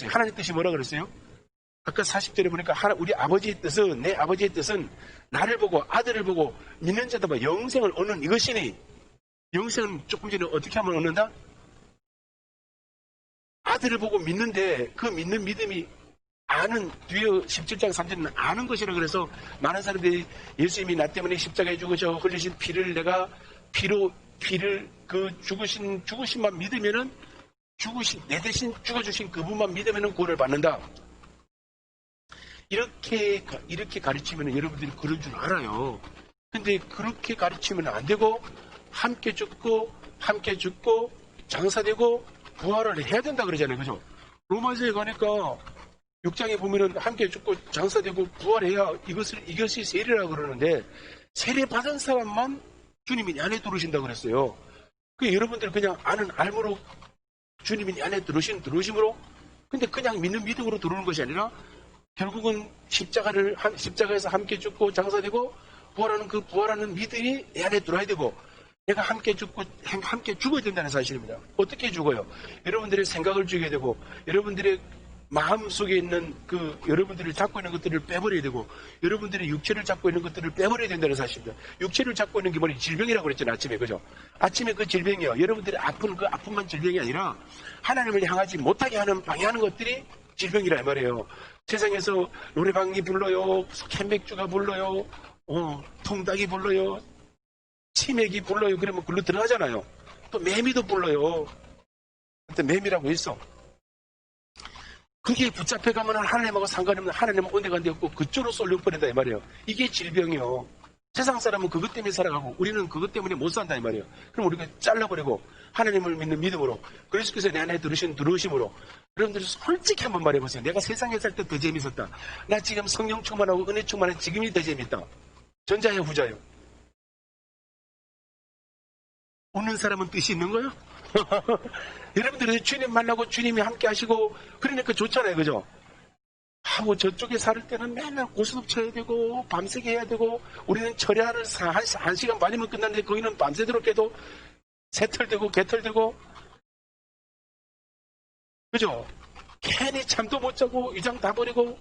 하나님 뜻이 뭐라 그랬어요? 아까 40절에 보니까 우리 아버지의 뜻은, 내 아버지의 뜻은 나를 보고 아들을 보고 믿는 자다 영생을 얻는 이것이니, 영생은 조금 전에 어떻게 하면 얻는다? 아들을 보고 믿는데 그 믿는 믿음이 아는, 뒤에 17장 3절은 아는 것이라 그래서 많은 사람들이 예수님이 나 때문에 십자가에 죽으셔 흘리신 피를 내가 피를 그 죽으신만 믿으면은 내 대신 죽어주신 그분만 믿으면은 구원을 받는다. 이렇게 가르치면 여러분들이 그런 줄 알아요. 근데 그렇게 가르치면 안 되고 함께 죽고 장사되고 부활을 해야 된다 그러잖아요. 그죠? 로마서에 가니까 6장에 보면은 함께 죽고 장사되고 부활해야 이것이 세례라고 그러는데, 세례 받은 사람만 주님이 내 안에 들어오신다고 그랬어요. 여러분들 그냥 아는 알므로 주님이 내 안에 들어오심으로, 근데 그냥 믿는 믿음으로 들어오는 것이 아니라 결국은 십자가에서 함께 죽고 장사되고 부활하는 믿음이 내 안에 들어와야 되고, 내가 함께 죽어야 된다는 사실입니다. 어떻게 죽어요? 여러분들의 생각을 죽여야 되고, 여러분들의 마음 속에 있는 여러분들이 잡고 있는 것들을 빼버려야 되고, 여러분들의 육체를 잡고 있는 것들을 빼버려야 된다는 사실입니다. 육체를 잡고 있는 게 뭐니? 질병이라고 그랬잖아요, 아침에. 그죠? 아침에 그 질병이요. 여러분들이 아픈 그 아픔만 질병이 아니라 하나님을 향하지 못하게 방해하는 것들이 질병이라 이 말이에요. 세상에서 노래방이 불러요, 캔맥주가 불러요, 통닭이 불러요, 치맥이 불러요. 그러면 글로 들어가잖아요. 또 매미도 불러요. 그때 매미라고 있어. 그게 붙잡혀가면 하나님하고 상관이 없는, 하나님은 온데가 안 되었고 그쪽으로 쏠려버린다 이 말이에요. 이게 질병이요. 세상 사람은 그것 때문에 살아가고 우리는 그것 때문에 못 산다 이 말이에요. 그럼 우리가 잘라버리고 하나님을 믿는 믿음으로, 그리스도께서 내 안에 들으심으로, 여러분들이 솔직히 한번 말해보세요. 내가 세상에 살 때 더 재밌었다. 나 지금 성령 충만하고 은혜 충만한 지금이 더 재밌다. 전자예요, 후자예요? 웃는 사람은 뜻이 있는 거예요? 여러분들이 주님 만나고 주님이 함께 하시고 그러니까 좋잖아요. 그죠? 하고 저쪽에 살 때는 맨날 고스톱 쳐야 되고 밤새게 해야 되고, 우리는 철야를 1시간 반이면 끝났는데 거기는 밤새도록 깨도 새털되고 개털되고, 그죠? 괜히 잠도 못 자고 위장 다 버리고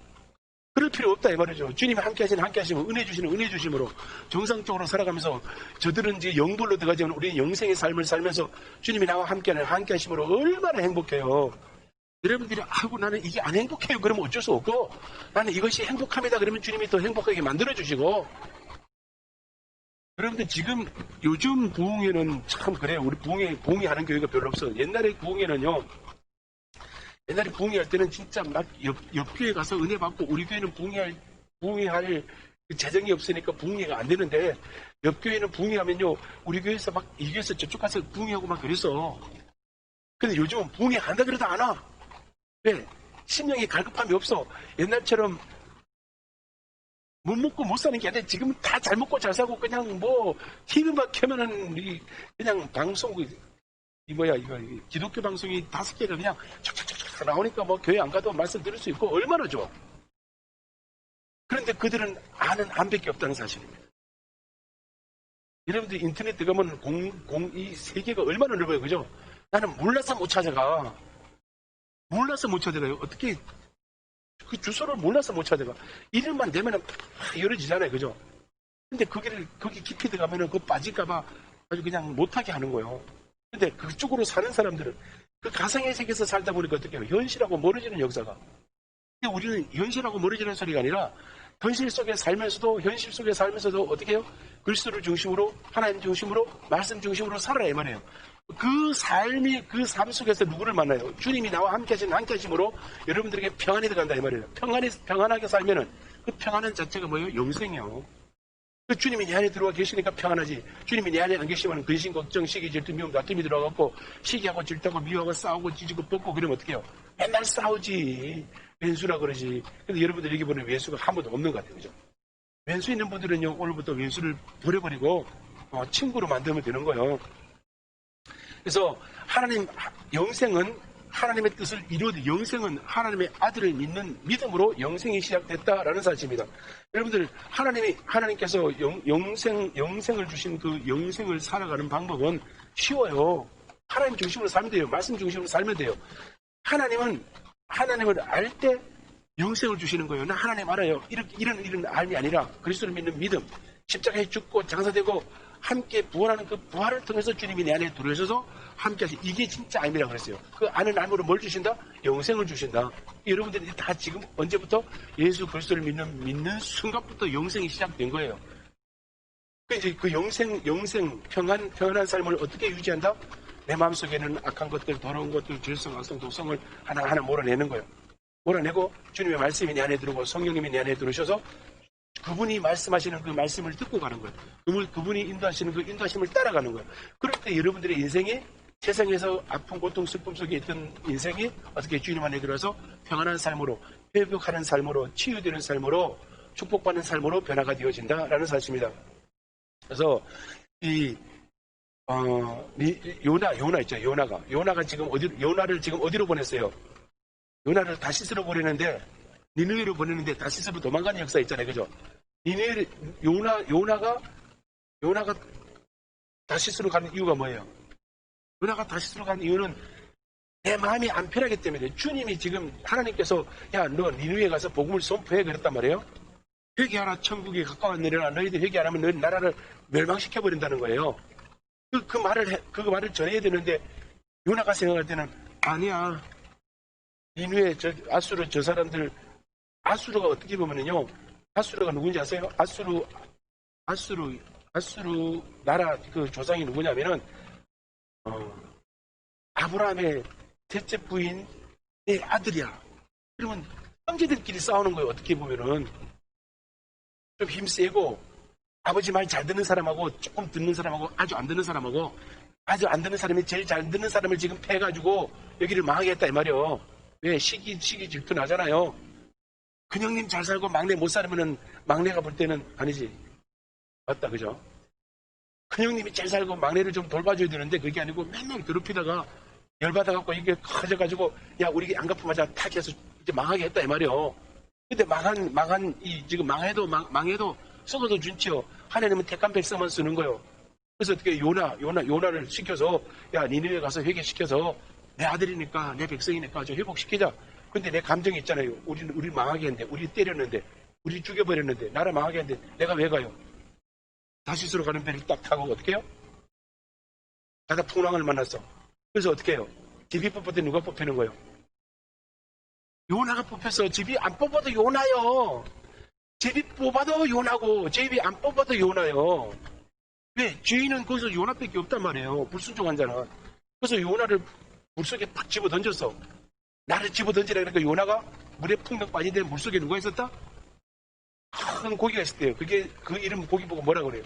그럴 필요 없다 이 말이죠. 주님이 함께 하시면 은혜 주심으로 정상적으로 살아가면서, 저들은 이제 영불로 들어가지만 우리는 영생의 삶을 살면서 주님이 나와 함께 하심으로 얼마나 행복해요. 여러분들이 나는 이게 안 행복해요 그러면 어쩔 수 없고, 나는 이것이 행복합니다 그러면 주님이 더 행복하게 만들어주시고. 여러분들 지금 요즘 부흥회는 참 그래요. 우리 부흥회하는 교회가 별로 없어. 옛날에 부흥회는요, 옛날에 부흥회할 때는 진짜 막 옆 교회 가서 은혜 받고, 우리 교회는 부흥회할 재정이 없으니까 부흥회가 안 되는데, 옆 교회는 부흥회하면요 우리 교회에서 막 이 교회에서 저쪽 가서 부흥회하고 막 그랬어. 근데 요즘은 부흥회 한다 그래도 안 와. 왜? 심령이 갈급함이 없어. 옛날처럼 못 먹고 못 사는 게 아니라 지금은 다 잘 먹고 잘 사고, 그냥 TV만 켜면은 그냥 방송, 이거 기독교 방송이 5개가 그냥 촥촥촥 나오니까 교회 안 가도 말씀 들을 수 있고 얼마나 좋아. 그런데 그들은 아는 안밖에 없다는 사실입니다. 여러분들 인터넷 들어가면 이 세계가 얼마나 넓어요. 그죠? 나는 몰라서 못 찾아가요. 어떻게 그 주소를 몰라서 못 찾아가. 이름만 대면은 열어지잖아요. 그죠? 근데 거기 깊이 들어가면은 그거 빠질까봐 아주 그냥 못하게 하는 거예요. 근데 그쪽으로 사는 사람들은 그 가상의 세계에서 살다 보니까 어떻게 해요? 현실하고 멀어지는 역사가. 근데 우리는 현실하고 멀어지는 소리가 아니라 현실 속에 살면서도 어떻게 해요? 그리스도를 중심으로, 하나님 중심으로, 말씀 중심으로 살아야 이 말이에요. 그 삶 속에서 누구를 만나요? 주님이 나와 함께 하심으로 여러분들에게 평안이 들어간다 이 말이에요. 평안하게 살면은 그 평안은 자체가 뭐예요? 영생이요. 그 주님이 내 안에 들어와 계시니까 평안하지. 주님이 내 안에 안 계시면 근심, 걱정, 시기, 질투, 미움, 다툼이 들어가고 시기하고 질투하고 미워하고 싸우고 찢고 뻗고 그러면 어떻게 해요? 맨날 싸우지. 왼수라 그러지. 근데 여러분들 여기 보면 왼수가 한 번도 없는 것 같아요. 그죠? 왼수 있는 분들은요, 오늘부터 왼수를 버려버리고 친구로 만들면 되는 거예요. 그래서 영생은 하나님의 뜻을 이루어도, 영생은 하나님의 아들을 믿는 믿음으로 영생이 시작됐다라는 사실입니다. 여러분들, 하나님께서 영생을 주신 그 영생을 살아가는 방법은 쉬워요. 하나님 중심으로 살면 돼요. 말씀 중심으로 살면 돼요. 하나님은 하나님을 알 때 영생을 주시는 거예요. 나 하나님 알아요. 이런 알이 아니라 그리스도를 믿는 믿음, 십자가에 죽고 장사되고 함께 부활하는 그 부활을 통해서 주님이 내 안에 들어오셔서 함께 하시. 이게 진짜 알미라 그랬어요. 그 아는 알므로 뭘 주신다? 영생을 주신다. 여러분들이 다 지금 언제부터 예수 그리스도를 믿는 순간부터 영생이 시작된 거예요. 이제 그 영생, 평안한 삶을 어떻게 유지한다? 내 마음속에는 악한 것들, 더러운 것들, 질성, 악성, 독성을 하나하나 몰아내는 거예요. 몰아내고 주님의 말씀이 내 안에 들어오고 성령님이 내 안에 들어오셔서 그분이 말씀하시는 그 말씀을 듣고 가는 거예요. 그분이 인도하시는 그 인도하심을 따라가는 거예요. 그럴 때 여러분들의 인생이 세상에서 아픈 고통, 슬픔 속에 있던 인생이 어떻게 주님 안에 들어서 평안한 삶으로, 회복하는 삶으로, 치유되는 삶으로, 축복받는 삶으로 변화가 되어진다라는 사실입니다. 그래서 요나 있죠. 요나가 지금 요나를 지금 어디로 보냈어요? 요나를 다시스로 보내는데, 니느웨로 보내는데 다시스로 도망가는 역사 있잖아요. 그죠? 요나가 다시스로 가는 이유가 뭐예요? 요나가 다시스로 가는 이유는 내 마음이 안 편하기 때문에 주님이 지금 하나님께서 야, 너 니느웨에 가서 복음을 선포해 그랬단 말이에요. 회개하라, 천국에 가까웠느니라. 너희들 회개 안 하면 너희 나라를 멸망시켜버린다는 거예요. 그 말을 전해야 되는데 요나가 생각할 때는 아니야. 니느웨 아수르 저 사람들 아수르가 어떻게 보면은요. 아수르가 누군지 아세요? 아수르 나라 그 조상이 누구냐면은 아브라함의 셋째 부인 내 아들이야. 그러면 형제들끼리 싸우는 거예요. 어떻게 보면은 좀 힘세고 아버지 말 잘 듣는 사람하고 조금 듣는 사람하고 아주 안 듣는 사람하고 아주 안 듣는 사람이 제일 잘 듣는 사람을 지금 패가지고 여기를 망하게 했다 이 말이요. 왜? 시기 질투 나잖아요. 큰형님 잘 살고 막내 못 살면은 막내가 볼 때는 아니지. 맞다, 그죠? 큰형님이 잘 살고 막내를 좀 돌봐줘야 되는데 그게 아니고 맨날 괴롭히다가 열받아갖고 이게 커져가지고 야, 우리 안 갚으마자 탁 해서 이제 망하게 했다 이 말이요. 근데 지금 망해도 썩어도 준치요. 하나님은 택한 백성만 쓰는 거예요. 그래서 어떻게 요나를 시켜서 야, 니네에 가서 회개시켜서 내 아들이니까 내 백성이니까 좀 회복시키자. 근데 내 감정이 있잖아요. 우리 망하게 했는데, 우리 때렸는데, 우리 죽여버렸는데, 나라 망하게 했는데 내가 왜 가요? 다시스로 가는 배를 딱 타고 어떻게 해요? 가다 풍랑을 만났어. 그래서 어떻게 해요? 집이 뽑을 때 누가 뽑히는 거예요? 요나가 뽑혔어. 집이 안 뽑아도 요나요. 집이 뽑아도 요나고 집이 안 뽑아도 요나요. 왜? 죄인은 거기서 요나밖에 없단 말이에요. 불순종한 자는. 그래서 요나를 물속에 팍 집어던졌어. 나를 집어던지라 그러니까 요나가 물에 풍덩 빠지는데 물속에 누가 있었다? 큰 고기가 있었대요. 그 이름 고기 보고 뭐라 그래요?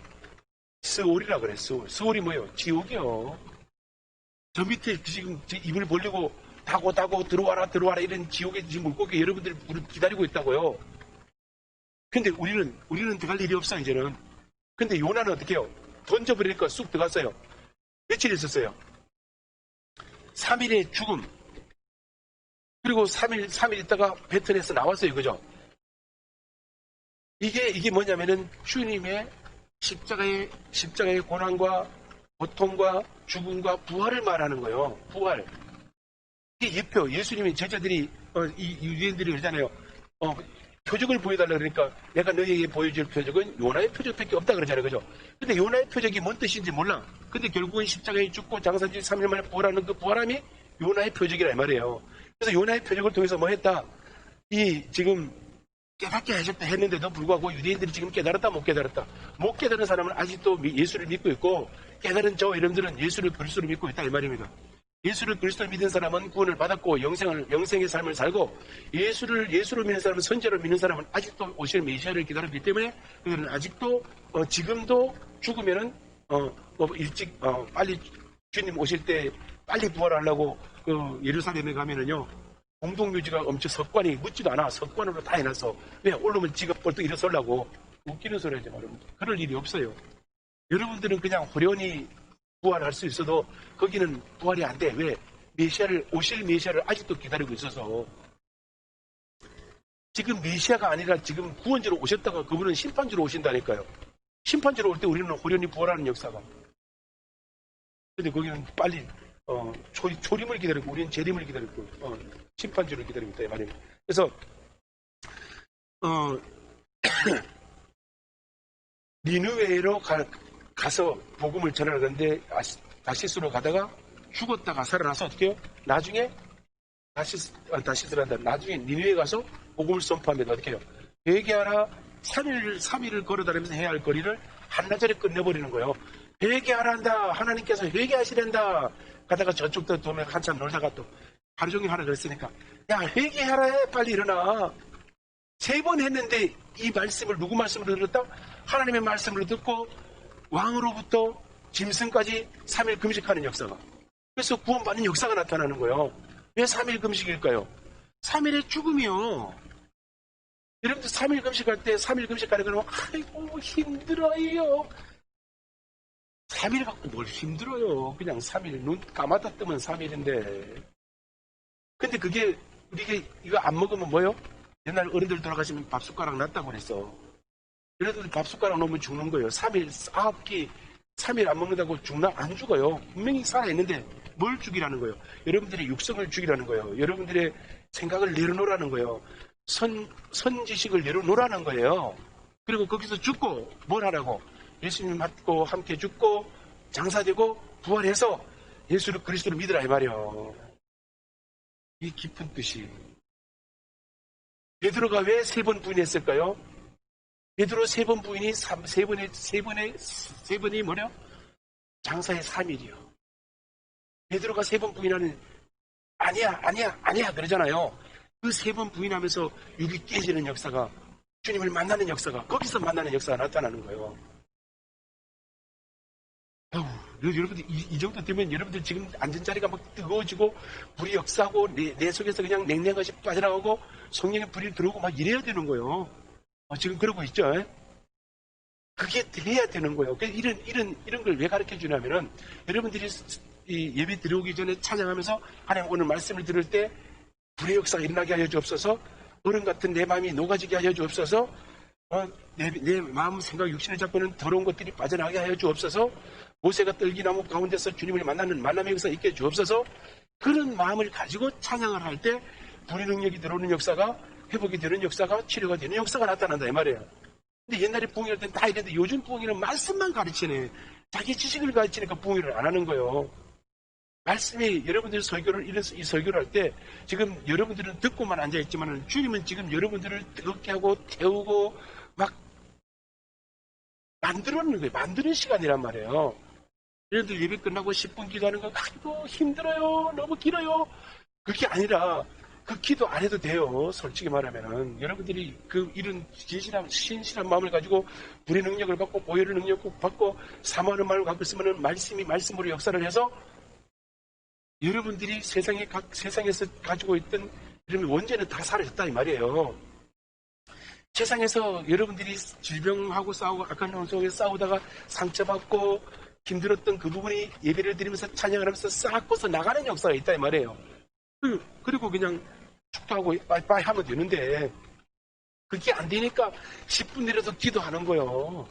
스올이라 그래. 스올이 뭐예요? 지옥이요. 저 밑에 지금 입을 벌리고 다고 들어와라 이런 지옥의 지금 물고기 여러분들 우리 기다리고 있다고요. 근데 우리는 들어갈 일이 없어 이제는. 근데 요나는 어떻게 해요? 던져버리니까 쑥 들어갔어요. 며칠 있었어요? 3일의 죽음. 그리고 3일 있다가 배틀에서 나왔어요. 그죠? 이게 뭐냐면은 주님의 십자가의 고난과 고통과 죽음과 부활을 말하는 거예요. 부활. 이게 예표. 예수님이 제자들이 이 유대인들이 그러잖아요. 표적을 보여달라 그러니까 내가 너희에게 보여줄 표적은 요나의 표적밖에 없다 그러잖아요. 그죠? 근데 요나의 표적이 뭔 뜻인지 몰라. 근데 결국은 십자가에 죽고 장사지 3일 만에 부활하는 그 부활함이 요나의 표적이라 이 말이에요. 그래서 요나의 표적을 통해서 뭐 했다? 지금 깨닫게 하셨다 했는데도 불구하고 유대인들이 지금 깨달았다 못 깨달았다. 못 깨달은 사람은 아직도 예수를 믿고 있고 깨달은 저 이름들은 예수를 그리스도를 믿고 있다 이 말입니다. 예수를 그리스도를 믿은 사람은 구원을 받았고 영생의 삶을 살고 예수로 믿는 사람은 선제로 믿는 사람은 아직도 오실 메시아를 기다리기 때문에 그들은 아직도 지금도 죽으면은 일찍 빨리 주님 오실 때 빨리 부활하려고 예루살렘에 가면은요 공동묘지가 엄청 석관이 묻지도 않아. 석관으로 다 해놨어. 왜? 오르면 지가 벌떡 일어서려고. 웃기는 소리지 말입니다. 그럴 일이 없어요. 여러분들은 그냥 호련히 부활할 수 있어도 거기는 부활이 안 돼. 왜? 오실 메시아를 아직도 기다리고 있어서. 지금 메시아가 아니라 지금 구원주로 오셨다가 그분은 심판주로 오신다니까요. 심판주로 올 때 우리는 호련히 부활하는 역사가. 근데 거기는 빨리 초림을 기다리고 우리는 재림을 기다리고 심판주를 기다리고 있다 이 말이에요. 그래서 니느웨로 가서 복음을 전하는데 다시스로 가다가 죽었다가 살아나서 어떻게 해요? 나중에 다시스란다. 나중에 니느웨에 가서 복음을 선포하면 어떻게 해요? 회개하라. 3일을 걸어다니면서 해야 할 거리를 한나절에 끝내버리는 거예요. 회개하라 한다. 하나님께서 회개하시란다. 가다가 저쪽도 도면 한참 놀다가 또 하루 종일 하라 그랬으니까 야 회개하라 해. 빨리 일어나. 3번 했는데 이 말씀을 누구 말씀으로 들었다? 하나님의 말씀으로 듣고 왕으로부터 짐승까지 3일 금식하는 역사가. 그래서 구원받는 역사가 나타나는 거예요. 왜 3일 금식일까요? 3일의 죽음이요. 여러분들 3일 금식할 때 3일 금식하는 거는 아이고 힘들어요. 3일 갖고 뭘 힘들어요. 그냥 3일 눈 감았다 뜨면 3일인데. 근데 그게 우리가 이거 안 먹으면 뭐요? 옛날 어른들 돌아가시면 밥숟가락 놨다고 그랬어. 여러분들 밥숟가락 놓으면 죽는 거예요. 3일 9끼 3일 안 먹는다고 죽나? 안 죽어요. 분명히 살아있는데 뭘 죽이라는 거예요? 여러분들의 육성을 죽이라는 거예요. 여러분들의 생각을 내려놓으라는 거예요. 선지식을 내려놓으라는 거예요. 그리고 거기서 죽고 뭘 하라고? 예수님 믿고 함께 죽고 장사되고 부활해서 예수를 그리스도를 믿으라 이 말이에요. 이 깊은 뜻이. 베드로가 왜 3번 부인했을까요? 베드로 3번 부인이 세 번이 뭐냐? 장사의 3일이요. 베드로가 3번 부인하는 아니야 그러잖아요. 그 3번 부인하면서 육이 깨지는 역사가, 주님을 만나는 역사가, 거기서 만나는 역사가 나타나는 거예요. 여러분들 이 정도 되면 여러분들 지금 앉은 자리가 막 뜨거워지고 불이 역사하고 내 속에서 그냥 냉랭한 것이 빠져나오고 성령의 불이 들어오고 막 이래야 되는 거예요. 지금 그러고 있죠. 그게 돼야 되는 거예요. 이런 걸 왜 가르쳐 주냐면은 여러분들이 이 예배 들어오기 전에 찬양하면서 하나님 오늘 말씀을 들을 때 불의 역사가 일어나게 하여 주옵소서. 어른 같은 내 마음이 녹아지게 하여 주옵소서. 내 마음 생각 육신을 잡고는 더러운 것들이 빠져나가게 하여 주옵소서. 모세가 떨기나무 가운데서 주님을 만나는 만남의 역사 있게 주옵소서. 그런 마음을 가지고 찬양을 할 때 불의 능력이 들어오는 역사가, 회복이 되는 역사가, 치료가 되는 역사가 나타난다 이 말이에요. 근데 옛날에 부흥할 때는 다 이랬는데 요즘 부흥이는 말씀만 가르치네. 자기 지식을 가르치니까 부흥을 안 하는 거예요. 말씀이 여러분들 이 설교를 할 때 지금 여러분들은 듣고만 앉아있지만 주님은 지금 여러분들을 뜨겁게 하고 태우고 막 만들어놓는 거예요. 만드는 시간이란 말이에요. 여러분들 예배 끝나고 10분 기도하는 거 아이고 힘들어요. 너무 길어요. 그게 아니라 그 기도 안 해도 돼요. 솔직히 말하면은 여러분들이 이런 신실한 마음을 가지고 불의 능력을 받고 보혈의 능력을 받고 사모하는 마음을 갖고 있으면은 말씀으로 역사를 해서 여러분들이 세상에서 가지고 있던 여러분 원죄는 다 사라졌다 이 말이에요. 세상에서 여러분들이 질병하고 싸우고 악한 영혼 속에 싸우다가 상처받고 힘들었던 그 부분이 예배를 드리면서 찬양을 하면서 싹 벗어 나가는 역사가 있다 이 말이에요. 그리고 그냥 축도하고 빠이빠이 하면 되는데 그게 안 되니까 10분이라도 기도하는 거예요.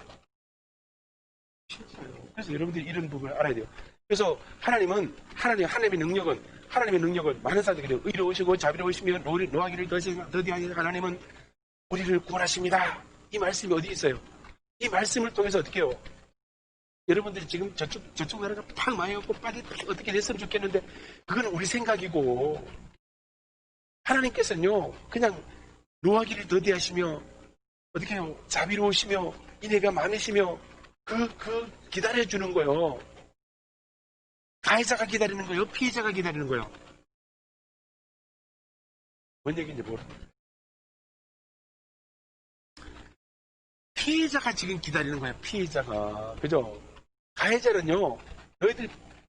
진짜요. 그래서 여러분들이 이런 부분을 알아야 돼요. 그래서 하나님의 능력은 많은 사람들이 의로우시고 자비로우시며 노하기를 더디하니 하나님은 우리를 구원하십니다. 이 말씀이 어디 있어요? 이 말씀을 통해서 어떻게 해요? 여러분들이 지금 저쪽 나라가 팍 망해갖고 빨리 어떻게 됐으면 좋겠는데 그건 우리 생각이고 하나님께서는요 그냥 노하기를 더디하시며 어떻게 해요? 자비로우시며 인애가 많으시며 기다려주는 거예요. 가해자가 기다리는 거예요? 피해자가 기다리는 거예요? 뭔 얘기인지 모르겠어요. 피해자가 지금 기다리는 거예요. 피해자가. 그죠? 가해자는요.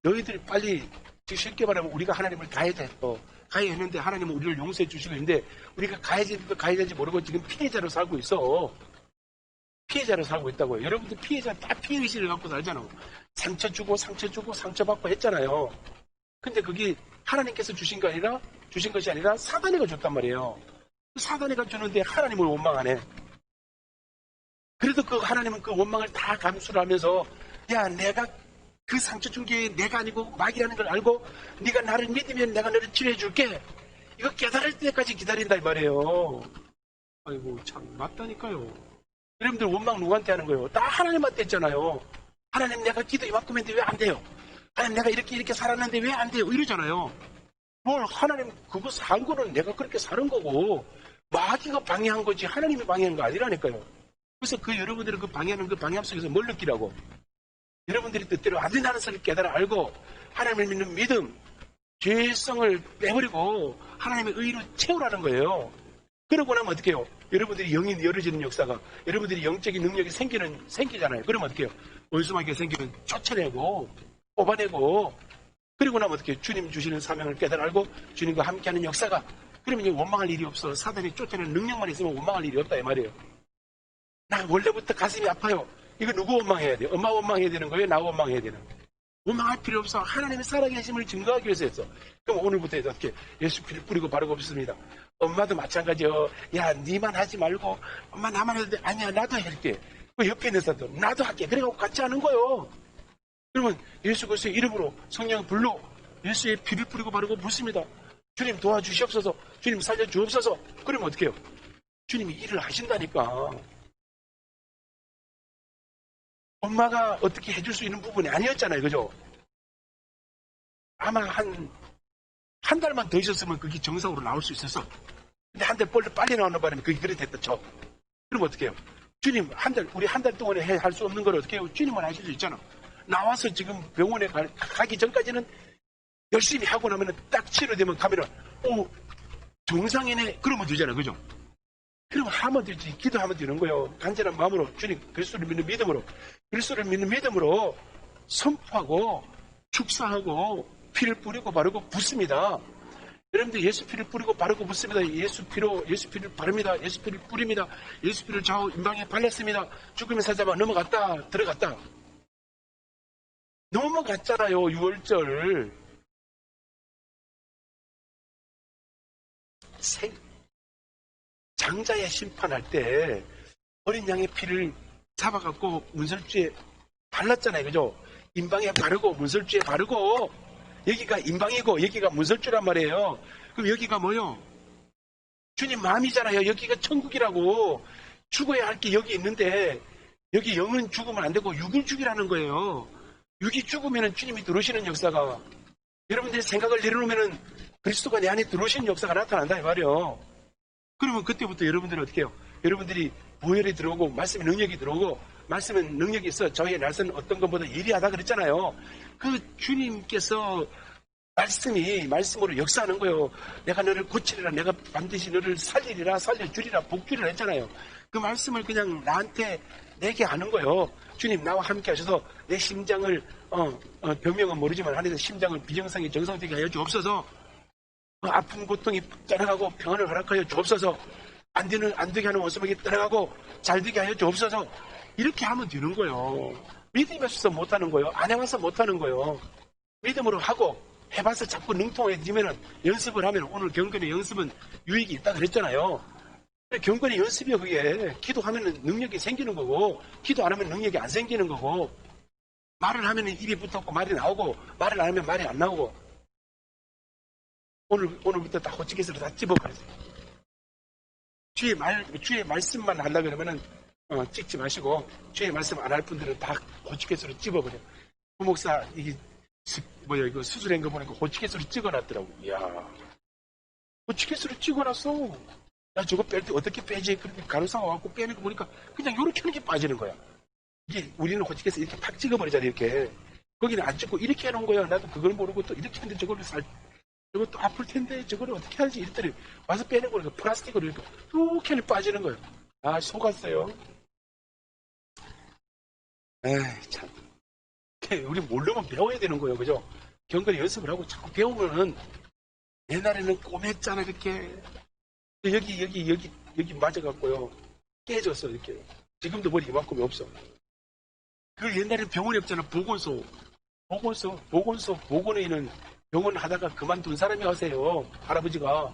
너희들 빨리 지금 쉽게 말하면 우리가 하나님을 가해했는데 하나님은 우리를 용서해 주시고 있는데 우리가 가해자인지 모르고 지금 피해자로 살고 있어. 피해자로 살고 있다고요. 여러분들 피해자 다 피해의식을 갖고 살잖아. 상처 주고 상처받고 했잖아요. 근데 그게 하나님께서 주신 것이 아니라 사단이가 줬단 말이에요. 사단이가 주는데 하나님을 원망하네. 그래도 하나님은 그 원망을 다 감수를 하면서 야 내가 그 상처 준 게 내가 아니고 마귀라는 걸 알고 네가 나를 믿으면 내가 너를 치료해 줄게. 이거 깨달을 때까지 기다린다 이 말이에요. 아이고 참 맞다니까요. 여러분들 원망 누구한테 하는 거예요? 다 하나님한테 했잖아요. 하나님 내가 기도 이만큼 했는데 왜 안 돼요? 하나님 내가 이렇게 살았는데 왜 안 돼요? 이러잖아요. 뭘 하나님 그거 산 거는 내가 그렇게 사는 거고 마귀가 방해한 거지 하나님이 방해한 거 아니라니까요. 그래서 그 여러분들은 그 방해하는 그 방해함 속에서 뭘 느끼라고? 여러분들이 뜻대로 안 된다는 것을 깨달아 알고 하나님을 믿는 믿음, 죄성을 빼버리고 하나님의 의로 채우라는 거예요. 그러고 나면 어떻게 해요? 여러분들이 영이 열어지는 역사가 여러분들이 영적인 능력이 생기잖아요. 그러면 어떻게 해요? 원수마귀가 생기면 쫓아내고 뽑아내고 그리고 나면 어떻게 해요? 주님 주시는 사명을 깨달아 알고 주님과 함께하는 역사가 그러면 이제 원망할 일이 없어. 사단이 쫓아내는 능력만 있으면 원망할 일이 없다 이 말이에요. 나 원래부터 가슴이 아파요. 이거 누구 원망해야 돼요? 엄마 원망해야 되는 거예요? 나 원망해야 되는 거예요? 원망할 필요 없어. 하나님의 살아계심을 증거하기 위해서 했어. 그럼 오늘부터 이렇게 예수 피를 뿌리고 바르고 없습니다. 엄마도 마찬가지요. 야, 니만 하지 말고 엄마 나만 해도 돼. 아니야, 나도 할게. 그 옆에 있는 사람도 나도 할게. 그래갖고 같이 하는 거예요. 그러면 예수 그리스도의 이름으로 성령 불로 예수의 피를 뿌리고 바르고 붓습니다. 주님 도와주시옵소서. 주님 살려주옵소서. 그러면 어떻게 해요? 주님이 일을 하신다니까. 엄마가 어떻게 해줄 수 있는 부분이 아니었잖아요. 그죠? 아마 한 달만 더 있었으면 그게 정상으로 나올 수 있었어. 근데 한 달 빨리 나오는 바람에 그게 그래 됐다 쳐. 그럼 어떻게 해요? 주님 우리 한 달 동안에 할 수 없는 걸 어떻게 해요? 주님은 하실 수 있잖아. 나와서 지금 병원에 가기 전까지는 열심히 하고 나면 딱 치료되면 가면은 정상이네. 그러면 되잖아. 그죠? 그럼 하면 되지. 기도하면 되는 거예요. 간절한 마음으로 주님 그리스도를 믿는 믿음으로 그리스도를 믿는 믿음으로 선포하고 축사하고 피를 뿌리고 바르고 붓습니다. 여러분들 예수 피를 뿌리고 바르고 붓습니다. 예수 피를 바릅니다. 예수 피를 뿌립니다. 예수 피를 좌우 임방에 발랐습니다. 죽음의 사자가 넘어갔다 들어갔다. 넘어갔잖아요. 6월절 장자의 심판할 때 어린 양의 피를 잡아갖고 문설주에 발랐잖아요. 그죠? 임방에 바르고 문설주에 바르고 여기가 임방이고 여기가 문설주란 말이에요. 그럼 여기가 뭐요? 주님 마음이잖아요. 여기가 천국이라고. 죽어야 할 게 여기 있는데 여기 영은 죽으면 안 되고 육을 죽이라는 거예요. 육이 죽으면 주님이 들어오시는 역사가 여러분들의 생각을 내려놓으면 그리스도가 내 안에 들어오시는 역사가 나타난다 이 말이에요. 그러면 그때부터 여러분들은 어떻게 해요? 여러분들이 보혈이 들어오고 말씀의 능력이 들어오고 말씀의 능력이 있어 저희의 날선 어떤 것보다 예리하다 그랬잖아요. 그 주님께서 말씀으로 역사하는 거예요. 내가 너를 고치리라. 내가 반드시 너를 살리리라. 살려주리라. 복주리라 했잖아요. 그 말씀을 그냥 나한테 내게 하는 거예요. 주님 나와 함께 하셔서 내 심장을 병명은 모르지만 하늘에서 심장을 비정상이 정상되게 하여 주옵소서. 아픈 고통이 떠나가고 평안을 허락하여 주옵소서. 안 되게 하는 원수에게 떠나가고 잘 되게 하여 주옵소서. 이렇게 하면 되는 거예요. 믿음이 없어서 못하는 거예요. 안 해와서 못하는 거예요. 믿음으로 하고 해봐서 자꾸 능통해지면 연습을 하면 오늘 경건의 연습은 유익이 있다 그랬잖아요. 경건의 연습이요. 그게 기도하면 능력이 생기는 거고 기도 안 하면 능력이 안 생기는 거고 말을 하면 입이 붙었고 말이 나오고 말을 안 하면 말이 안 나오고 오늘부터 다 호치기스로 다 집어버리세요. 주의 말씀만 하려고 그러면은 찍지 마시고 주의 말씀 안 할 분들은 다 호치기스로 집어버려. 부목사 이거 수술한 거 보니까 호치기스로 찍어놨더라고. 이야, 호치기스로 찍어놨어. 나 저거 뺄 때 어떻게 빼지? 그렇게 간호사가 와갖고 빼는 거 보니까 그냥 요렇게 하는 게 빠지는 거야. 이게 우리는 호치기스 이렇게 팍 찍어버리잖아. 이렇게 거기는 안 찍고 이렇게 해놓은 거야. 나도 그걸 모르고 또 이렇게 하는데 저것도 아플 텐데 저거를 어떻게 하지? 이랬더니 와서 빼는 거니까 플라스틱으로 이렇게 툭 빠지는 거예요. 아, 속았어요. 에이, 참. 우리 모르면 배워야 되는 거예요. 그죠? 경건의 연습을 하고 자꾸 배우면은 옛날에는 꼬맸잖아. 이렇게. 여기 맞아갖고요. 깨졌어. 이렇게. 지금도 머리 이만큼이 없어. 그 옛날에 병원이 없잖아. 보건소. 보건에는 병원 하다가 그만둔 사람이 하세요. 할아버지가.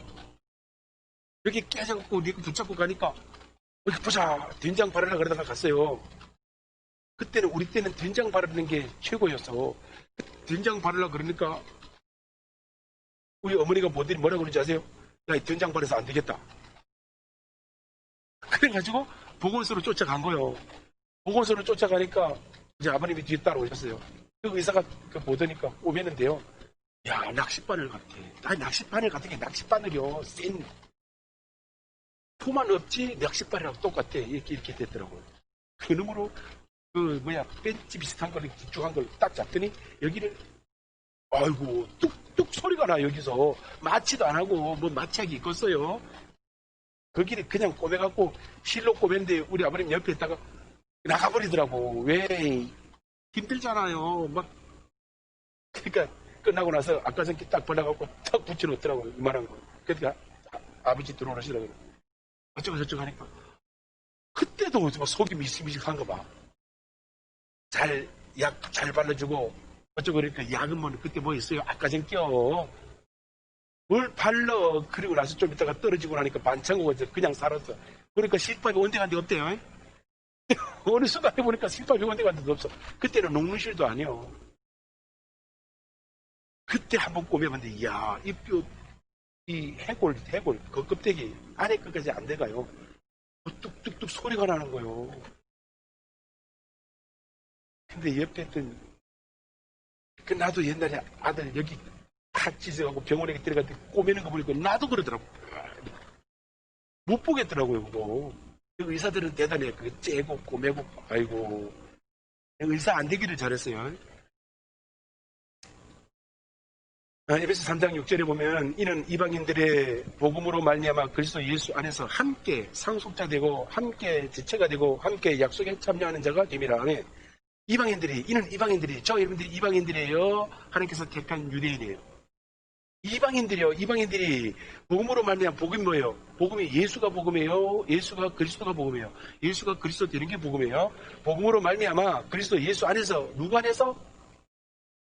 여기 깨져갖고 이렇게 붙잡고 가니까, 어디 보자. 된장 바르라 그러다가 갔어요. 그때는 우리 때는 된장 바르는 게 최고였어. 된장 바르려 그러니까 우리 어머니가 뭐라고 그러는지 아세요? 야, 이 된장 바르서 안 되겠다. 그래가지고 보건소로 쫓아간 거예요. 보건소로 쫓아가니까 이제 아버님이 뒤에 따라오셨어요. 그 의사가 보더니까 오면은데요. 야, 낚싯바늘 같아. 아니, 낚싯바늘 같은 게 낚싯바늘이요. 센 토만 없지 낚싯바늘하고 똑같아. 이렇게 됐더라고요. 그놈으로 벤치 비슷한 걸 길쭉한 걸 딱 잡더니 여기를 아이고 뚝뚝 소리가 나. 여기서 마취도 안 하고 뭐 마취하기 있겠어요. 거기를 그냥 꼬매갖고 실로 꼬맨데 우리 아버님 옆에 있다가 나가버리더라고. 왜? 힘들잖아요. 막 그러니까 끝나고 나서 아까 전에 딱 발라갖고 탁 붙여놓더라고요. 이만한 거. 그러니까 아버지 들어오시라고 어쩌고 저쩌고 하니까 그때도 속이 미식미식한 거 봐. 약 잘 발라주고 어쩌고 그러니까 약은 뭐 그때 뭐 있어요? 아까 전 껴. 뭘 발라. 그리고 나서 좀 있다가 떨어지고 나니까 반창고가 그냥 살았어. 그러니까 실밥이 온데간 데 없대요. 어느 순간에 보니까 실밥이 온데간 데도 없어. 그때는 녹는실도 아니요. 그때 한번 꼬매봤는데 이야 이 뼈 이 해골 그 껍데기 안에 끝까지 안 돼가요. 뚝뚝뚝 소리가 나는 거예요. 근데 옆에 있던 나도 옛날에 아들 여기 탁 찢어가고 병원에 들어갈 때 꼬매는 거 보니까 나도 그러더라고. 못 보겠더라고요 그거. 의사들은 대단해. 그거 째고 꼬매고 아이고 의사 안 되기를 잘했어요. 에베소 3장 6절에 보면 이는 이방인들의 복음으로 말미암아 그리스도 예수 안에서 함께 상속자 되고 함께 지체가 되고 함께 약속에 참여하는 자가 됨이라. 이는 이방인들이 저 여러분들이 이방인들이에요. 하나님께서 택한 유대인이에요. 이방인들이 복음으로 말미암아 복음이 뭐예요? 복음이 예수가 복음이에요. 예수가 그리스도가 복음이에요. 예수가 그리스도 되는 게 복음이에요. 복음으로 말미암아 그리스도 예수 안에서 누구 안에서?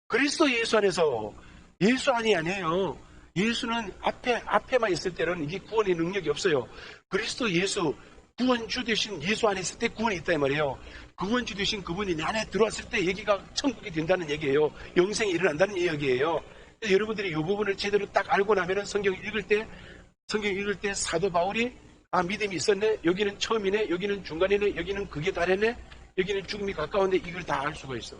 그리스도 예수 안에서. 예수 안이 아니에요. 예수는 앞에만 있을 때는 이게 구원의 능력이 없어요. 그리스도 예수, 구원주 되신 예수 안에 있을 때 구원이 있다 이 말이에요. 구원주 되신 그분이 내 안에 들어왔을 때 여기가 천국이 된다는 얘기예요. 영생이 일어난다는 얘기예요. 여러분들이 이 부분을 제대로 딱 알고 나면은 성경 읽을 때 사도 바울이 믿음이 있었네. 여기는 처음이네. 여기는 중간이네. 여기는 그게 다르네. 여기는 죽음이 가까운데 이걸 다 알 수가 있어.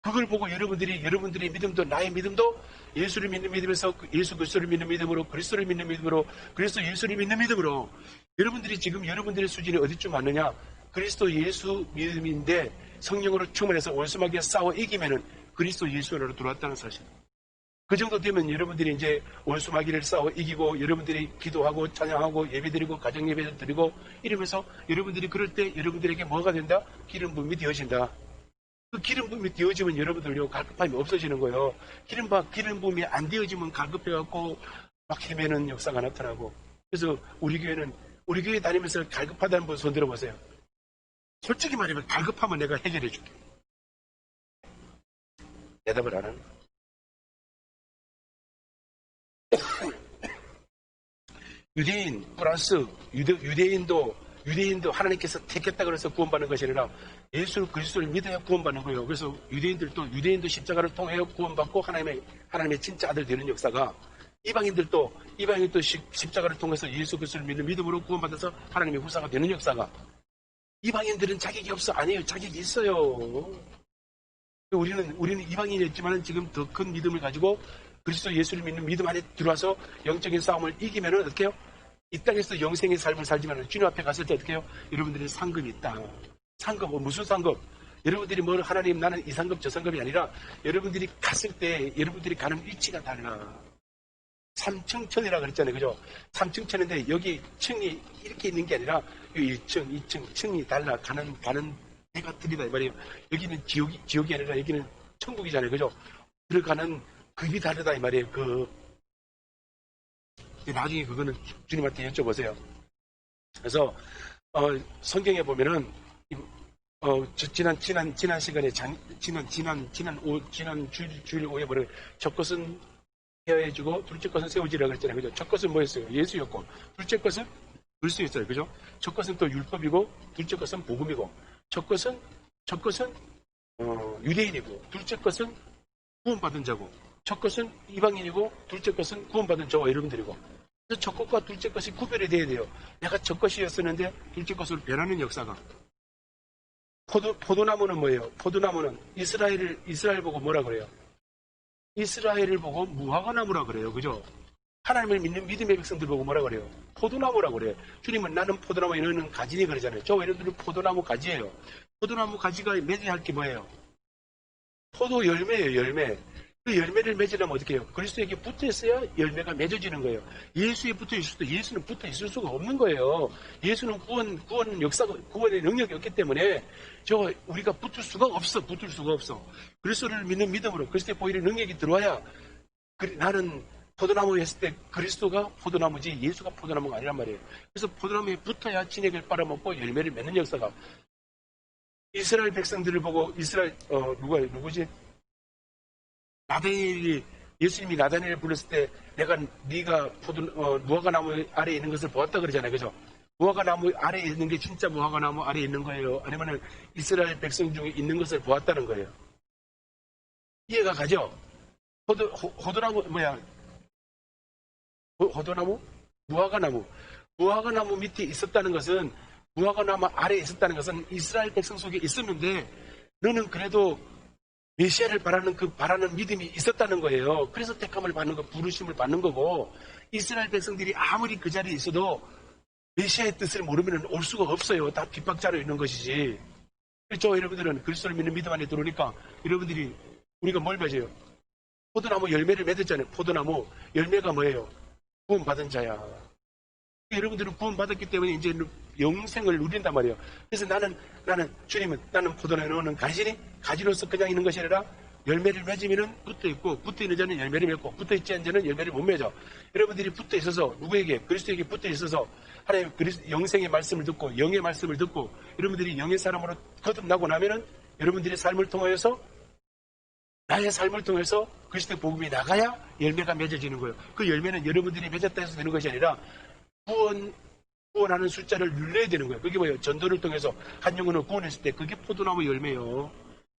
그걸 보고 여러분들의 믿음도 나의 믿음도 예수를 믿는 믿음에서 예수 그리스도를 믿는 믿음으로 그리스도를 믿는 믿음으로 그리스도 예수를 믿는 믿음으로 여러분들이 지금 여러분들의 수준이 어디쯤 왔느냐? 그리스도 예수 믿음인데 성령으로 충만해서 원수마귀와 싸워 이기면은 그리스도 예수 안으로 들어왔다는 사실. 그 정도 되면 여러분들이 이제 원수마귀를 싸워 이기고 여러분들이 기도하고 찬양하고 예배드리고 가정예배 드리고 이러면서 여러분들이 그럴 때 여러분들에게 뭐가 된다? 기름 부음이 되어진다. 그 기름 부음이 되어지면 여러분들요 갈급함이 없어지는 거예요. 기름 부음이 안 되어지면 갈급해갖고 막 헤매는 역사가 나타나고. 그래서 우리 교회 다니면서 갈급하다는 분 손 들어보세요. 솔직히 말하면 갈급하면 내가 해결해 줄게. 대답을 안 하는 거예요. 유대인 플러스 유대인도 하나님께서 택했다 그래서 구원받는 것이 아니라 예수 그리스도를 믿어야 구원받는 거예요. 그래서 유대인도 십자가를 통해 구원받고 하나님의 진짜 아들 되는 역사가 이방인들도 십자가를 통해서 예수 그리스도를 믿는 믿음으로 구원받아서 하나님의 후사가 되는 역사가. 이방인들은 자격이 없어. 아니에요. 자격이 있어요. 우리는 이방인이었지만 지금 더 큰 믿음을 가지고 그리스도 예수를 믿는 믿음 안에 들어와서 영적인 싸움을 이기면은 어떻게 해요? 이 땅에서 영생의 삶을 살지만 주님 앞에 갔을 때 어떻게 해요? 여러분들이 상급이 있다. 상급, 무슨 상급? 여러분들이 뭐 하나님 나는 이 상급 저 상급이 아니라 여러분들이 갔을 때 여러분들이 가는 위치가 달라. 삼층천이라 그랬잖아요. 그죠? 삼층천인데 여기 층이 이렇게 있는 게 아니라 1층, 2층, 층이 달라. 가는 배가 틀리다 이 말이에요. 여기는 지옥이 아니라 여기는 천국이잖아요. 그죠? 들어가는 급이 다르다 이 말이에요. 나중에 그거는 주님한테 여쭤보세요. 그래서 성경에 보면은 지난 시간에 지난 주일 오후에 보면 첫 것은 헤어해주고 둘째 것은 세우지라 그랬잖아요. 그죠? 첫 것은 뭐였어요? 예수였고 둘째 것은 그리스도였어요. 그죠? 첫 것은 또 율법이고 둘째 것은 복음이고 첫 것은 첫 것은 유대인이고, 둘째 것은 구원받은 자고, 첫 것은 이방인이고, 둘째 것은 구원받은 자와 여러분들이고, 그래서 첫 것과 둘째 것이 구별이 돼야 돼요. 내가 첫 것이었었는데 둘째 것으로 변하는 역사가. 포도나무는 뭐예요? 포도나무는 이스라엘 보고 뭐라 그래요? 이스라엘을 보고 무화과나무라 그래요. 그죠? 하나님을 믿는 믿음의 백성들 보고 뭐라 그래요? 포도나무라 그래요. 주님은 나는 포도나무, 너는 가지니 그러잖아요. 저 여러분들은 포도나무 가지예요. 포도나무 가지가 맺어야 할 게 뭐예요? 포도 열매예요. 열매. 그 열매를 맺으려면 어떻게 해요? 그리스도에게 붙어 있어야 열매가 맺어지는 거예요. 예수에 붙어 있을 때 예수는 붙어 있을 수가 없는 거예요. 예수는 구원 역사가, 구원의 능력이 없기 때문에 우리가 붙을 수가 없어. 그리스도를 믿는 믿음으로 그리스도의 보이는 능력이 들어와야 나는 포도나무 했을 때 그리스도가 포도나무지 예수가 포도나무가 아니란 말이에요. 그래서 포도나무에 붙어야 진액을 빨아먹고 열매를 맺는 역사가. 이스라엘 백성들을 보고 누구지? 나다니엘이, 예수님이 나다니엘을 불렀을 때 네가 무화과나무 아래에 있는 것을 보았다 그러잖아요. 그죠? 무화과나무 아래에 있는 게 진짜 무화과나무 아래에 있는 거예요? 아니면 이스라엘 백성 중에 있는 것을 보았다는 거예요? 이해가 가죠? 호도나무? 무화과나무 밑에 있었다는 것은, 무화과나무 아래에 있었다는 것은 이스라엘 백성 속에 있었는데 너는 그래도 메시아를 바라는 믿음이 있었다는 거예요. 그래서 택함을 받는 거, 부르심을 받는 거고, 이스라엘 백성들이 아무리 그 자리에 있어도 메시아의 뜻을 모르면 올 수가 없어요. 다 뒷박자로 있는 것이지. 그렇죠? 여러분들은 그리스도를 믿는 믿음 안에 들어오니까 우리가 뭘 맺어요? 포도나무 열매를 맺었잖아요. 포도나무 열매가 뭐예요? 구원받은 자야. 여러분들은 구원받았기 때문에 이제 영생을 누린단 말이에요. 그래서 나는 포도나무, 너는 가지로서 그냥 있는 것이 아니라 열매를 맺으면 붙어 있는 자는 열매를 맺고, 붙어 있지 않은 자는 열매를 못 맺어. 여러분들이 붙어 있어서, 누구에게? 그리스도에게 붙어 있어서 하나님 영생의 말씀을 듣고, 영의 말씀을 듣고, 여러분들이 영의 사람으로 거듭나고 나면은 여러분들의 삶을 통하여서, 나의 삶을 통해서 그리스도의 복음이 나가야 열매가 맺어지는 거예요. 그 열매는 여러분들이 맺었다 해서 되는 것이 아니라 구원하는 숫자를 눌러야 되는 거예요. 그게 뭐예요? 전도를 통해서 한 영혼을 구원했을 때 그게 포도나무 열매예요.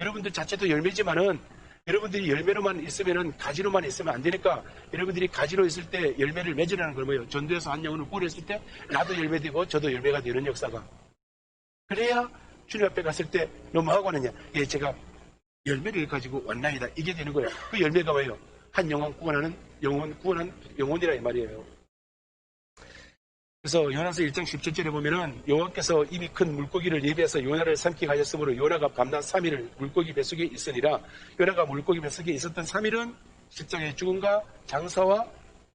여러분들 자체도 열매지만은 여러분들이 열매로만 있으면은, 가지로만 있으면 안 되니까 여러분들이 가지로 있을 때 열매를 맺으라는 걸 뭐예요? 전도해서 한 영혼을 구원했을 때 나도 열매되고 저도 열매가 되는 역사가. 그래야 주님 앞에 갔을 때 너 뭐하고 하느냐? 예, 제가 열매를 가지고 왔나이다. 이게 되는 거예요. 그 열매가 뭐예요? 한 영혼 구원한 영혼이라 이 말이에요. 그래서 요나서 1장 17절에 보면은 여호와께서 이미 큰 물고기를 예비해서 요나를 삼키게 하셨으므로 요나가 밤낮 3일을 물고기 뱃속에 있으니라. 요나가 물고기 뱃속에 있었던 3일은 십자가의 죽음과 장사와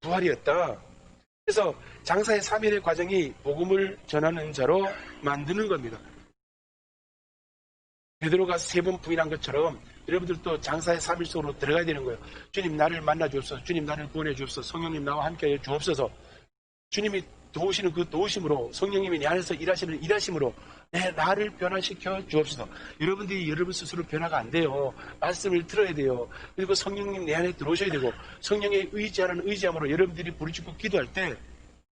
부활이었다. 그래서 장사의 3일의 과정이 복음을 전하는 자로 만드는 겁니다. 베드로가 3번 부인한 것처럼 여러분들도 장사의 3일 속으로 들어가야 되는 거예요. 주님 나를 만나 주옵소서. 주님 나를 구원해 주옵소서. 성령님 나와 함께 해 주옵소서. 주님이 도우시는 그 도우심으로, 성령님이 내 안에서 일하시는 일하심으로 나를 변화시켜 주옵소서. 여러분들이 여러분 스스로 변화가 안 돼요. 말씀을 들어야 돼요. 그리고 성령님 내 안에 들어오셔야 되고, 성령에 의지하는 의지함으로 여러분들이 부르짖고 기도할 때,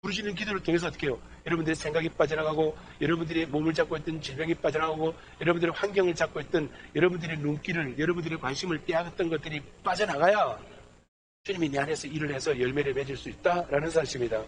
부르짖는 기도를 통해서 어떻게 해요? 여러분들의 생각이 빠져나가고, 여러분들이 몸을 잡고 있던 질병이 빠져나가고, 여러분들의 환경을 잡고 있던 여러분들의 눈길을, 여러분들의 관심을 빼앗았던 것들이 빠져나가야 주님이 내 안에서 일을 해서 열매를 맺을 수 있다라는 사실입니다.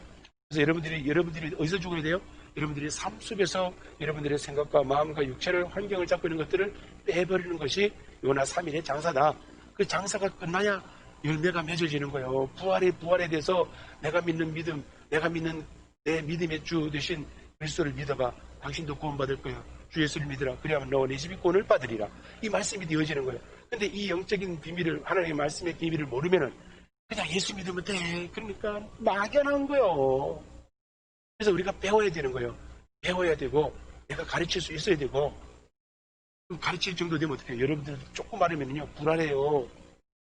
그래서 여러분들이 어디서 죽어야 돼요? 여러분들이 삶 속에서 여러분들의 생각과 마음과 육체를, 환경을 잡고 있는 것들을 빼버리는 것이 요나 3일의 장사다. 그 장사가 끝나야 열매가 맺어지는 거예요. 부활에 대해서 내가 믿는 믿음, 내가 믿는 내 믿음의 주 되신 그리스도를 믿어봐. 당신도 구원받을 거야. 주 예수를 믿으라. 그래야만 너와 네 집이 구원을 받으리라. 이 말씀이 되어지는 거예요. 근데 이 영적인 비밀을, 하나님의 말씀의 비밀을 모르면은 그냥 예수 믿으면 돼. 그러니까 막연한 거예요. 그래서 우리가 배워야 되는 거예요. 배워야 되고, 내가 가르칠 수 있어야 되고, 가르칠 정도 되면 어떻게 해요? 여러분들 조금 말하면요, 불안해요.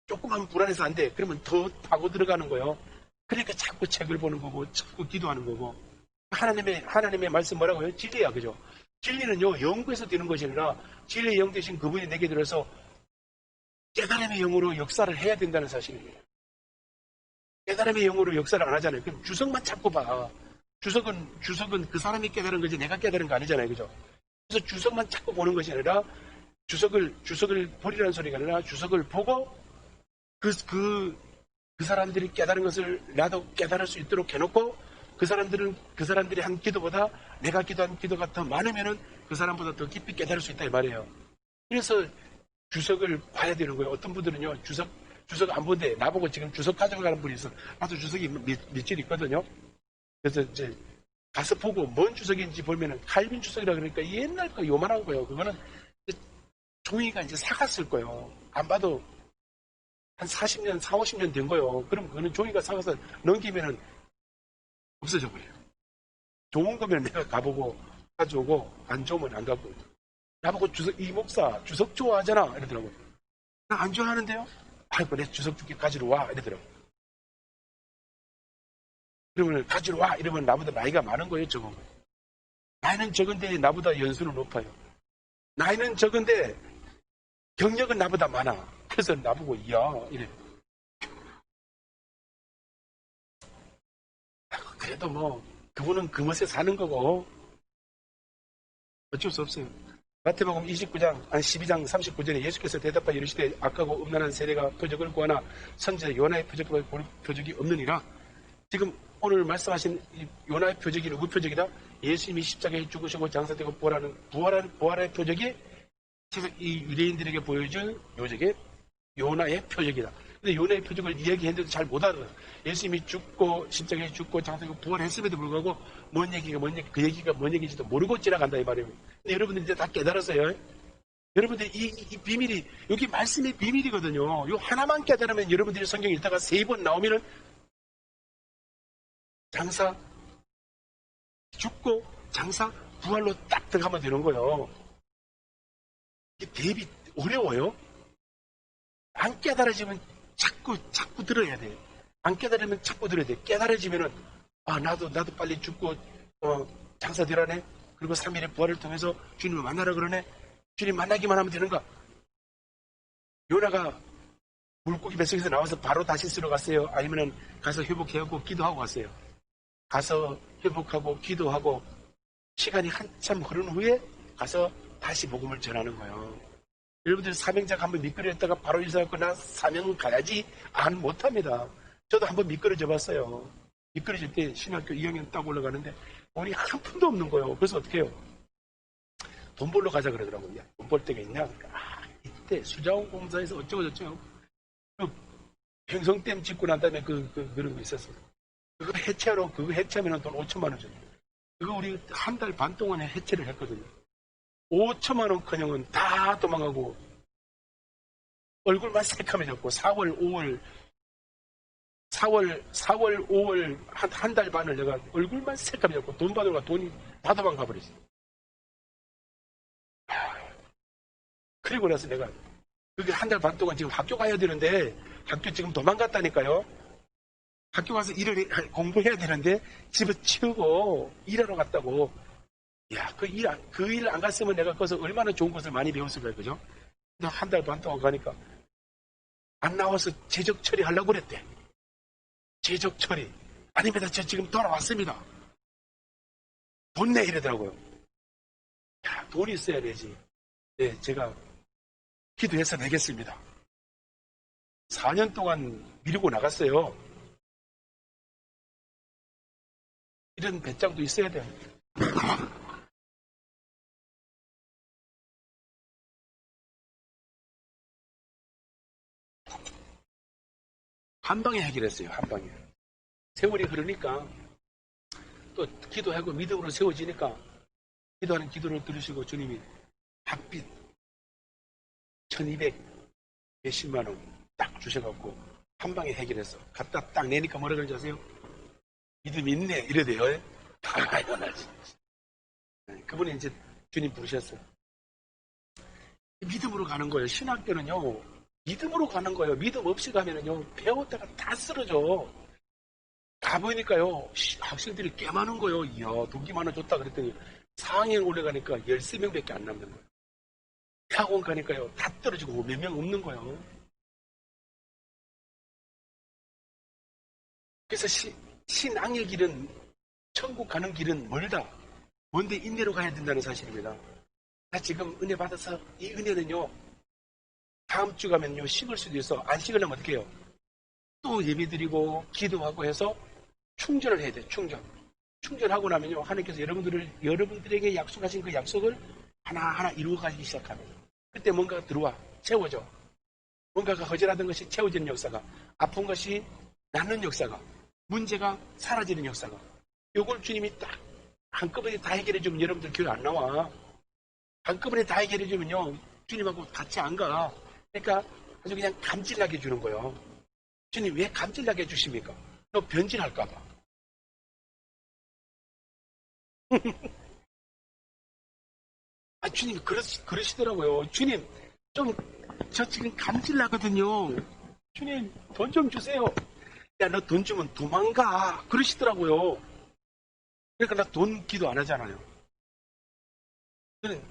조금만 불안해서 안 돼. 그러면 더 파고 들어가는 거예요. 그러니까 자꾸 책을 보는 거고, 자꾸 기도하는 거고. 하나님의 말씀 뭐라고요? 진리야, 그죠? 진리는요, 영구에서 되는 것이 아니라, 진리의 영 되신 그분이 내게 들어서 깨달음의 영으로 역사를 해야 된다는 사실이에요. 깨달음의 영으로 역사를 안 하잖아요. 그럼 주석만 찾고 봐. 주석은 그 사람이 깨달은 거지 내가 깨달은 거 아니잖아요. 그죠? 그래서 주석만 찾고 보는 것이 아니라 주석을 버리라는 소리가 아니라 주석을 보고 그 사람들이 깨달은 것을 나도 깨달을 수 있도록 해놓고 그 사람들이 한 기도보다 내가 기도한 기도가 더 많으면은 그 사람보다 더 깊이 깨달을 수 있다 이 말이에요. 그래서 주석을 봐야 되는 거예요. 어떤 분들은요, 주석 안 본데 나보고 지금 주석 가져가는 분이 있어. 나도 주석이 몇줄 있거든요. 그래서 이제 가서 보고 뭔 주석인지 보면은 칼빈 주석이라 그러니까 옛날 거 요만한 거예요. 그거는 종이가 이제 사갔을 거예요. 안 봐도 한 40년, 4, 50년 된 거예요. 그럼 그거는 종이가 사가서 넘기면은 없어져 버려요. 좋은 거면 내가 가보고 가져오고 안 좋으면 안 갖고. 나보고 이 목사 주석 좋아하잖아 이러더라고요. 나 안 좋아하는데요? 아이고 내 주석 줄게 가지러 와 이러더라고요. 그러면 가지러 와 이러면 나보다 나이가 많은 거예요. 적은 거예요. 나이는 적은데 나보다 연수는 높아요. 나이는 적은데 경력은 나보다 많아. 그래서 나보고 이야 이래. 그래도 뭐 그분은 그 멋에 사는 거고 어쩔 수 없어요. 마태복음 29장 12장 39절에 예수께서 대답하여 이르시되 악하고 음란한 세대가 표적을 구하나 선지자 요나의 표적보다 표적이 없느니라. 지금 오늘 말씀하신 요나의 표적이 누구 표적이다? 예수님이 십자가에 죽으시고 장사되고 부활의 표적이 이 유대인들에게 보여준 요나의 표적이다. 근데 요나의 표적을 이야기했는데도 잘 못 알아요. 예수님이 죽고 십자가에 죽고 장사되고 부활했음에도 불구하고 그 얘기가 뭔 얘기인지도 모르고 지나간다 이 말이에요. 근데 여러분들이 이제 다 깨달았어요. 여러분들이 이 비밀이 여기 말씀의 비밀이거든요. 요 하나만 깨달으면 여러분들이 성경 읽다가 3번 나오면은 장사 죽고 장사 부활로 딱 들어가면 되는 거예요. 이게 대비 어려워요. 안 깨달아지면 자꾸 들어야 돼. 안 깨달으면 자꾸 들어야 돼. 깨달아지면은 나도 빨리 죽고 장사되라네. 그리고 3일의 부활을 통해서 주님을 만나라 그러네. 주님 만나기만 하면 되는가? 요나가 물고기 뱃속에서 나와서 바로 다시 쓰러 갔어요? 아니면은 가서 회복해하고 기도하고 갔어요? 가서 회복하고 기도하고 시간이 한참 흐른 후에 가서 다시 복음을 전하는 거예요. 여러분들 사명자가 한번 미끄러졌다가 바로 일어나고 나 사명 가야지 안 못합니다. 저도 한번 미끄러져 봤어요. 미끄러질 때 신학교 2학년 딱 올라가는데 돈이 한 푼도 없는 거예요. 그래서 어떻게 해요? 돈 벌러 가자 그러더라고요. 돈 벌 데가 있냐? 이때 수자원공사에서 어쩌고저쩌고 그 평성댐 짓고 난 다음에 그런 거 있었어요. 그거 해체하면 돈 5천만 원 줬어요. 그거 우리 한 달 반 동안에 해체를 했거든요. 5천만 원커녕은 다 도망가고 얼굴만 새카매졌고 4월, 5월 한 달 반을 내가 얼굴만 새카매졌고 돈 받으러 돈이 다 도망가 버렸어요. 그리고 나서 내가 그게 한 달 반 동안 지금 학교 가야 되는데 학교 지금 도망갔다니까요. 학교 가서 공부해야 되는데 집에 치우고 일하러 갔다고. 야, 그 일 안 갔으면 내가 거기서 얼마나 좋은 것을 많이 배웠을까요, 그죠? 근데 한 달 반 동안 가니까 안 나와서 재적 처리하려고 그랬대. 재적 처리. 아닙니다. 저 지금 돌아왔습니다. 돈 내 이러더라고요. 야, 돈이 있어야 되지. 네, 제가 기도해서 내겠습니다. 4년 동안 미루고 나갔어요. 이런 배짱도 있어야 돼요. 한 방에 해결했어요. 한 방에. 세월이 흐르니까 또 기도하고 믿음으로 세워지니까 기도하는 기도를 들으시고 주님이 학비 1200 몇십만 원 딱 주셔갖고 한 방에 해결했어. 갖다 딱 내니까 뭐라 그러는지 아세요? 믿음 있네 이래대요. 그분이 이제 주님 부르셨어요. 믿음으로 가는 거예요. 신학교는요. 믿음으로 가는 거예요. 믿음 없이 가면은요. 배웠다가 다 쓰러져. 가보니까요. 학생들이 꽤 많은 거예요. 이야 동기만 원 줬다 그랬더니 4학년 올라가니까 13명밖에 안 남는 거예요. 학원 가니까요. 다 떨어지고 몇 명 없는 거예요. 그래서 신앙의 길은 천국 가는 길은 멀다. 먼데 인내로 가야 된다는 사실입니다. 나 지금 은혜 받아서 이 은혜는요, 다음 주 가면요, 식을 수도 있어. 안 식으려면 어떻게 해요? 또 예배드리고 기도하고 해서 충전을 해야 돼. 충전하고 나면요, 하나님께서 여러분들에게 약속하신 그 약속을 하나하나 이루어가기 시작합니다. 그때 뭔가가 들어와 채워져. 뭔가가 거절하던 것이 채워지는 역사가, 아픈 것이 낫는 역사가, 문제가 사라지는 역사가, 요걸 주님이 딱 한꺼번에 다 해결해주면 여러분들 교회 안 나와. 한꺼번에 다 해결해주면요, 주님하고 같이 안 가. 그러니까 아주 그냥 감질나게 해주는 거예요. 주님 왜 감질나게 해주십니까? 너 변질할까봐. 아, 주님 그러시더라고요. 주님 저 지금 감질나거든요. 주님 돈 좀 주세요. 야, 너 돈 주면 도망가. 그러시더라고요. 그러니까 나 돈 기도 안 하잖아요. 저는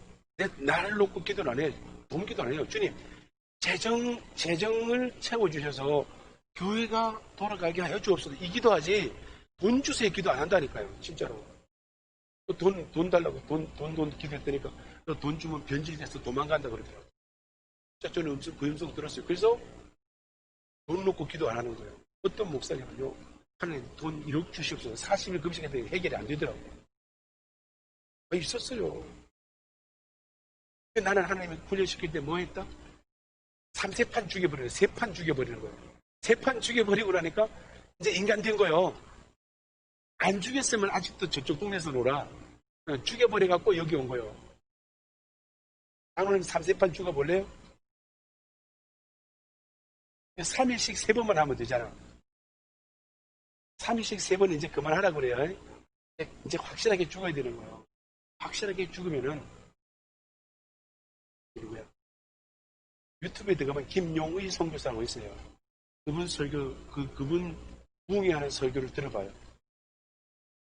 나를 놓고 기도를 안 해요. 돈 기도 안 해요. 주님, 재정을 채워주셔서 교회가 돌아가게 하여 주옵소서. 이 기도하지, 돈 주세요 기도 안 한다니까요. 진짜로. 돈 달라고, 돈 기도했더니까, 너 돈 주면 변질돼서 도망간다 그러더라고요. 진짜 저는 그 음성 들었어요. 그래서 돈 놓고 기도 안 하는 거예요. 어떤 목사님은요, 하나님 돈 1억 주시옵소서. 40일 금식했더니 해결이 안 되더라고요. 있었어요. 나는 하나님이 훈련시킬 때 뭐 했다? 3세판 죽여버리는, 3판 죽여버리는 거예요. 3판 죽여버리고 나니까 이제 인간 된 거예요. 안 죽였으면 아직도 저쪽 동네에서 놀아. 죽여버려갖고 여기 온 거예요. 당연히 3세판 죽어볼래요? 3일씩 3번만 하면 되잖아. 3일씩 3번 이제 그만하라고 그래요. 이제 확실하게 죽어야 되는 거예요. 확실하게 죽으면은, 누구야? 유튜브에 들어가면 김용의 선교사라고 있어요. 그분 설교, 그분 부흥회하는 설교를 들어봐요.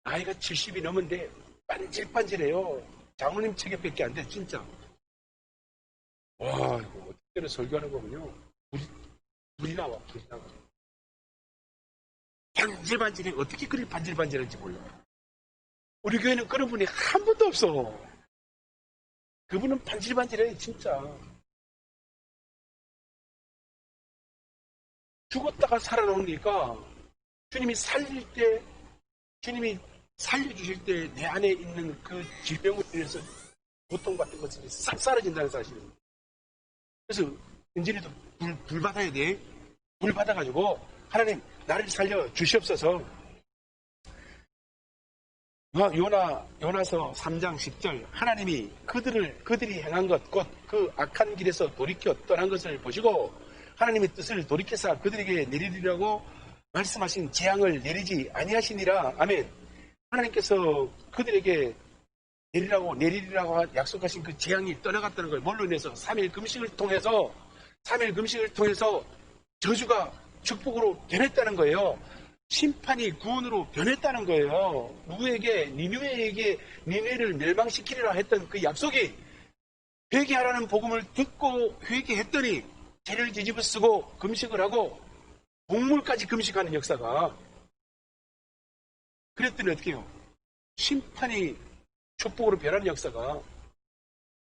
나이가 70이 넘은데 반질반질해요. 장로님 체격밖에 안 돼, 진짜. 와, 이거 어떻게 설교하는 거군요. 불이 나와. 반질반질해. 어떻게 그리 반질반질한지 몰라. 우리 교회는 그런 분이 한 분도 없어. 그분은 반질반질해, 진짜. 죽었다가 살아나오니까 주님이 살려주실 때 내 안에 있는 그 질병으로 인해서 고통받은 것이 싹 사라진다는 사실입니다. 그래서 은진이도 불 받아야 돼. 불 받아가지고 하나님 나를 살려 주시옵소서. 요나서 3장 10절 하나님이 그들이 행한 것 곧 그 악한 길에서 돌이켜 떠난 것을 보시고 하나님의 뜻을 돌이켜서 그들에게 내리리라고 말씀하신 재앙을 내리지 아니하시니라. 아멘. 하나님께서 그들에게 내리리라고 약속하신 그 재앙이 떠나갔다는 걸 뭘로 인해서 3일 금식을 통해서 저주가 축복으로 변했다는 거예요. 심판이 구원으로 변했다는 거예요. 누구에게? 니느웨를 멸망시키리라 했던 그 약속이 회개하라는 복음을 듣고 회개했더니 죄를 뒤집어 쓰고 금식을 하고 곡물까지 금식하는 역사가 그랬더니 어떻게 해요? 심판이 축복으로 변하는 역사가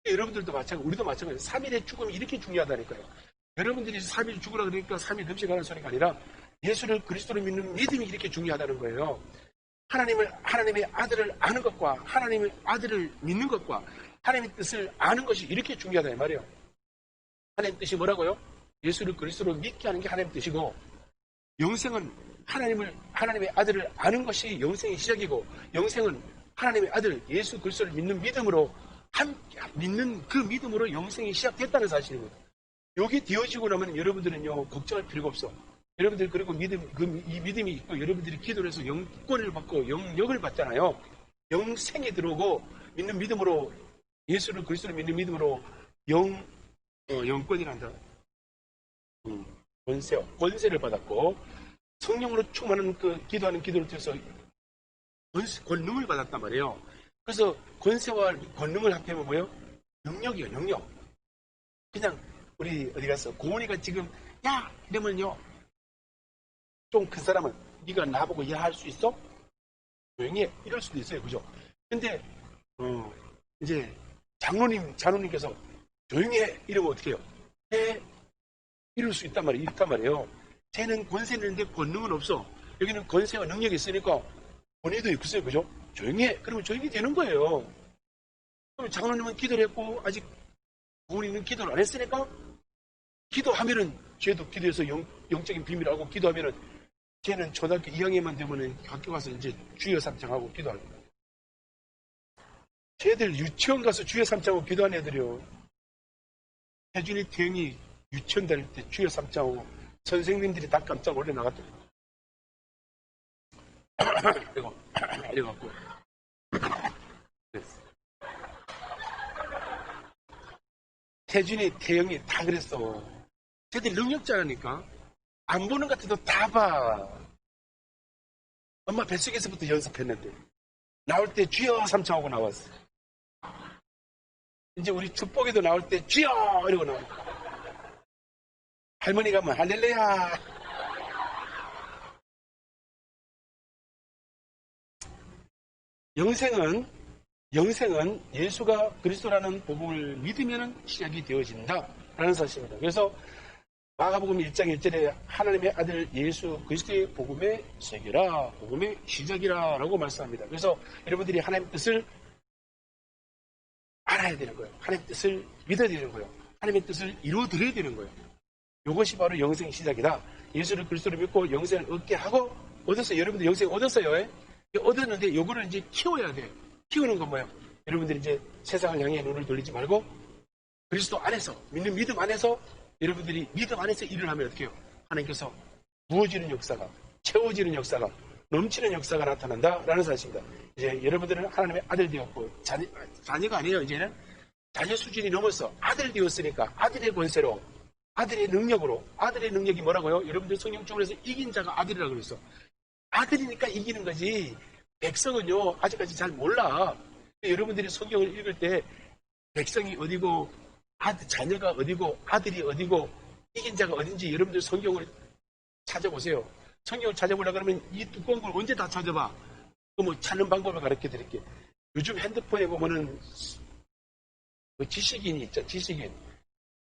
여러분들도 마찬가지고 우리도 마찬가지예요. 3일의 죽음이 이렇게 중요하다니까요. 여러분들이 3일 죽으라 그러니까 3일 금식하는 소리가 아니라 예수를 그리스도로 믿는 믿음이 이렇게 중요하다는 거예요. 하나님의 아들을 아는 것과 하나님의 아들을 믿는 것과 하나님의 뜻을 아는 것이 이렇게 중요하다 이 말이에요. 하나님의 뜻이 뭐라고요? 예수를 그리스도로 믿게 하는 게 하나님의 뜻이고 영생은 하나님의 아들을 아는 것이 영생의 시작이고 영생은 하나님의 아들 예수 그리스도를 믿는 믿음으로 믿는 그 믿음으로 영생이 시작됐다는 사실입니다. 여기 되어지고 나면 여러분들은요 걱정할 필요가 없어. 여러분들 그리고 이 믿음이 있고 여러분들이 기도를 해서 영권을 받고 영역을 받잖아요. 영생이 들어오고 믿는 믿음으로 예수를 그리스도를 믿는 믿음으로 영권이란다. 권세를 받았고 성령으로 충만한 그 기도하는 기도를 통해서 권능을 받았단 말이에요. 그래서 권세와 권능을 합해보면 뭐예요? 능력이에요. 능력. 그냥 우리 어디 가서 고은이가 지금 야 이러면요 좀 큰 사람은 네가 나보고 야 할 수 있어? 조용히 해. 이럴 수도 있어요. 그죠? 근데 이제 장로님, 장로님께서 조용히 해 이러면 어떻게 해요? 해 이럴 수 있단 말이에요. 쟤는 권세는 있는데 권능은 없어. 여기는 권세와 능력이 있으니까 권위도 있어요. 그죠? 조용히 해. 그러면 조용히 되는 거예요. 그럼 장로님은 기도를 했고 아직 부모님은 기도를 안 했으니까 기도하면은 쟤도 기도해서 영적인 비밀을 알고 기도하면은 쟤는 초등학교 2학년만 되면은 학교 가서 이제 주여 삼창하고 기도할 거예요. 쟤들 유치원 가서 주여 삼창하고 기도하는 애들이요. 혜준이, 태영이 유치원 다닐 때 주여 삼창하고 선생님들이 다 깜짝 놀래 나갔더라고요. 이래갖고 태준이, 태영이 다 그랬어. 쟤들이 능력자라니까. 안 보는 것 같아도 다 봐. 엄마 뱃속에서부터 연습했는데 나올 때 주여 삼창하고 나왔어. 이제 우리 축복에도 나올 때 주여 이러고 나와. 할머니가 뭐 할렐루야. 영생은 예수가 그리스도라는 복음을 믿으면 시작이 되어진다라는 사실입니다. 그래서 마가복음 1장 1절에 하나님의 아들 예수 그리스도의 복음의 세계라, 복음의 시작이라 라고 말씀합니다. 그래서 여러분들이 하나님의 뜻을 알아야 되는 거예요. 하나님의 뜻을 믿어야 되는 거예요. 하나님의 뜻을 이루어드려야 되는 거예요. 이것이 바로 영생의 시작이다. 예수를 그리스도를 믿고 영생을 얻게 하고 얻었어요. 여러분들 영생 얻었어요. 얻었는데 요거를 이제 키워야 돼요. 키우는 건 뭐예요? 여러분들이 이제 세상을 향해 눈을 돌리지 말고 그리스도 안에서, 믿는 믿음 안에서 여러분들이 믿음 안에서 일을 하면 어떻게 해요? 하나님께서 부어지는 역사가, 채워지는 역사가, 넘치는 역사가 나타난다라는 사실입니다. 이제 여러분들은 하나님의 아들 되었고 자녀가 아니에요. 이제는 자녀 수준이 넘어서 아들 되었으니까 아들의 권세로, 아들의 능력으로, 아들의 능력이 뭐라고요? 여러분들 성경 쪽으로 해서 이긴 자가 아들이라고 그랬어. 아들이니까 이기는 거지. 백성은요 아직까지 잘 몰라. 여러분들이 성경을 읽을 때 백성이 어디고 자녀가 어디고 아들이 어디고 이긴 자가 어딘지 여러분들 성경을 찾아보세요. 성경을 찾아보려고 그러면 이 두꺼운 걸 언제 다 찾아봐. 뭐 찾는 방법을 가르쳐 드릴게요. 요즘 핸드폰에 보면은 지식인이 있죠. 지식인.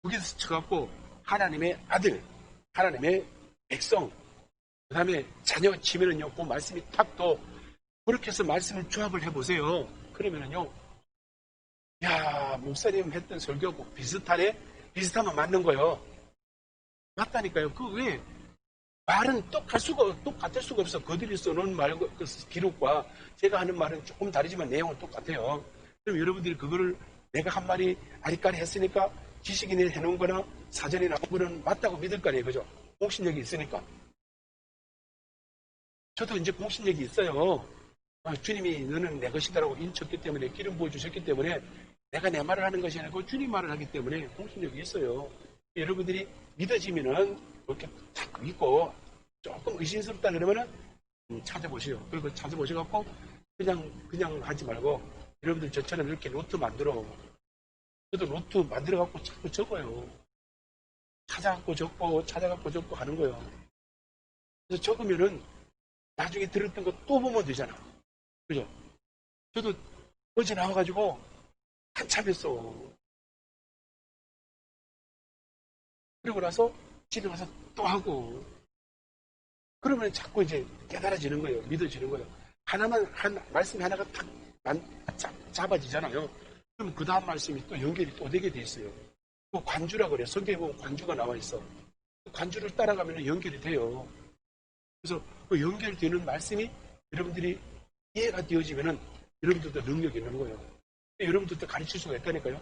거기서 쳐갖고 하나님의 아들, 하나님의 백성, 그 다음에 자녀 치면은요 그 말씀이 탁 또 그렇게 해서 말씀을 조합을 해보세요. 그러면은요 야, 목사님 했던 설교하고 비슷하네? 비슷하면 맞는 거예요. 맞다니까요. 그 왜? 말은 똑같을 수가 없어. 그들이 써놓은 말, 그 기록과 제가 하는 말은 조금 다르지만 내용은 똑같아요. 그럼 여러분들이 그거를 내가 한 말이 아리까리 했으니까 지식인이 해놓은 거나 사전에 나온 거는 맞다고 믿을 거 아니에요. 그죠? 공신력이 있으니까. 저도 이제 공신력이 있어요. 주님이 너는 내 것이다라고 인쳤기 때문에 기름 부어주셨기 때문에 내가 내 말을 하는 것이 아니고 주님 말을 하기 때문에 공신력이 있어요. 여러분들이 믿어지면은 이렇게 딱 믿고 조금 의심스럽다 그러면은 찾아보세요. 그리고 찾아보셔갖고 그냥 하지 말고 여러분들 저처럼 이렇게 노트 만들어. 저도 노트 만들어갖고 자꾸 적어요. 찾아갖고 적고 하는 거예요. 그래서 적으면은 나중에 들었던 거 또 보면 되잖아. 그죠? 저도 어제 나와가지고 한참 했어. 그리고 나서 집에 가서 또 하고. 그러면 자꾸 이제 깨달아지는 거예요. 믿어지는 거예요. 말씀이 하나가 딱 잡아지잖아요. 그럼 그 다음 말씀이 또 연결이 또 되게 돼 있어요. 그 관주라 그래요. 성경에 보면 관주가 나와 있어. 그 관주를 따라가면 연결이 돼요. 그래서 그 연결되는 말씀이 여러분들이 이해가 되어지면은 여러분들도 능력이 있는 거예요. 여러분들도 가르칠 수가 있다니까요.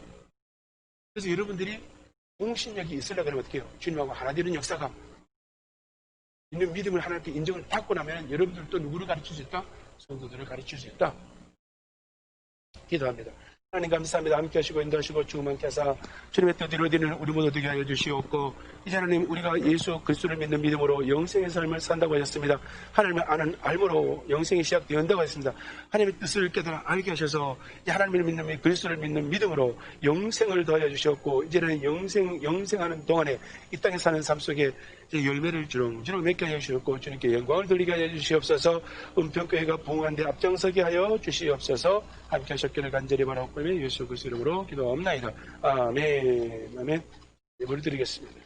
그래서 여러분들이 공신력이 있으려고 하면 어떻게 해요? 주님하고 하나 되는 역사가 있는 믿음을 하나님께 인정을 받고 나면 여러분들도 누구를 가르칠 수 있다? 성도들을 가르칠 수 있다. 기도합니다. 하나님 감사합니다. 함께 하시고 인도하시고 주님께 하사 주님의 뜻 이루어지는 우리 모두 되게 하여 주시옵고 이제 하나님 우리가 예수 그리스도를 믿는 믿음으로 영생의 삶을 산다고 하셨습니다. 하나님을 아는 알므로 영생이 시작되었다고 하셨습니다. 하나님의 뜻을 깨달아 알게 하셔서 하나님을 믿는 그리스도를 믿는 믿음으로 영생을 더하여 주시옵고 이제는 영생하는 동안에 이 땅에 사는 삶 속에 열매를 주렁주렁 맺게 하여 주시옵고 주님께 영광을 돌리게 하여 주시옵소서. 은평교회가 부흥한 데 앞장서게 하여 주시옵소서. 함께 하셨기를 간절히 바라옵고 하나님의 예수 그리스도 이름으로 기도합나이다. 아멘. 아멘. 예배를 드리겠습니다.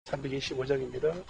325장입니다.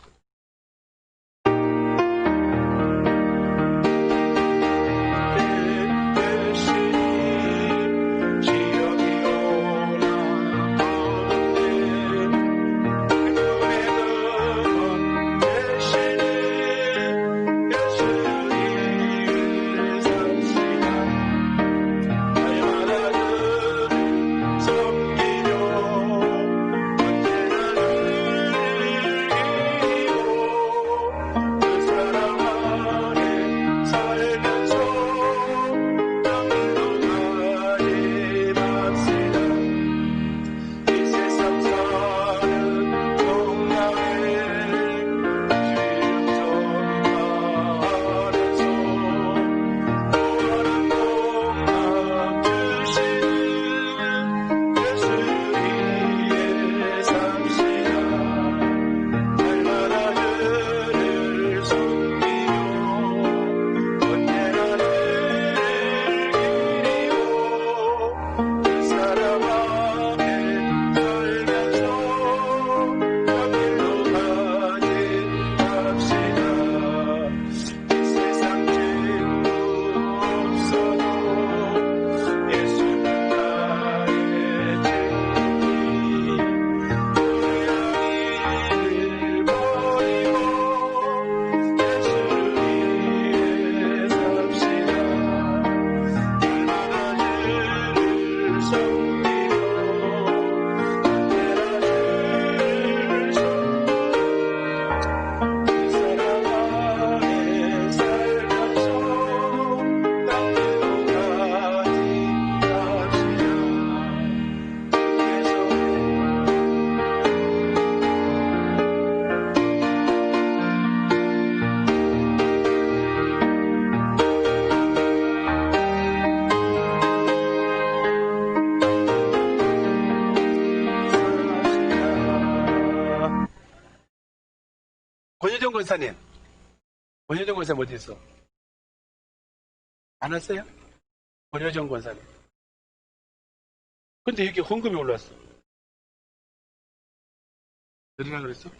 권효정 권사님, 권효정 권사님 어디 있어? 안 왔어요? 권효정 권사님. 근데 여기 헌금이 올랐어. 들으라 그랬어?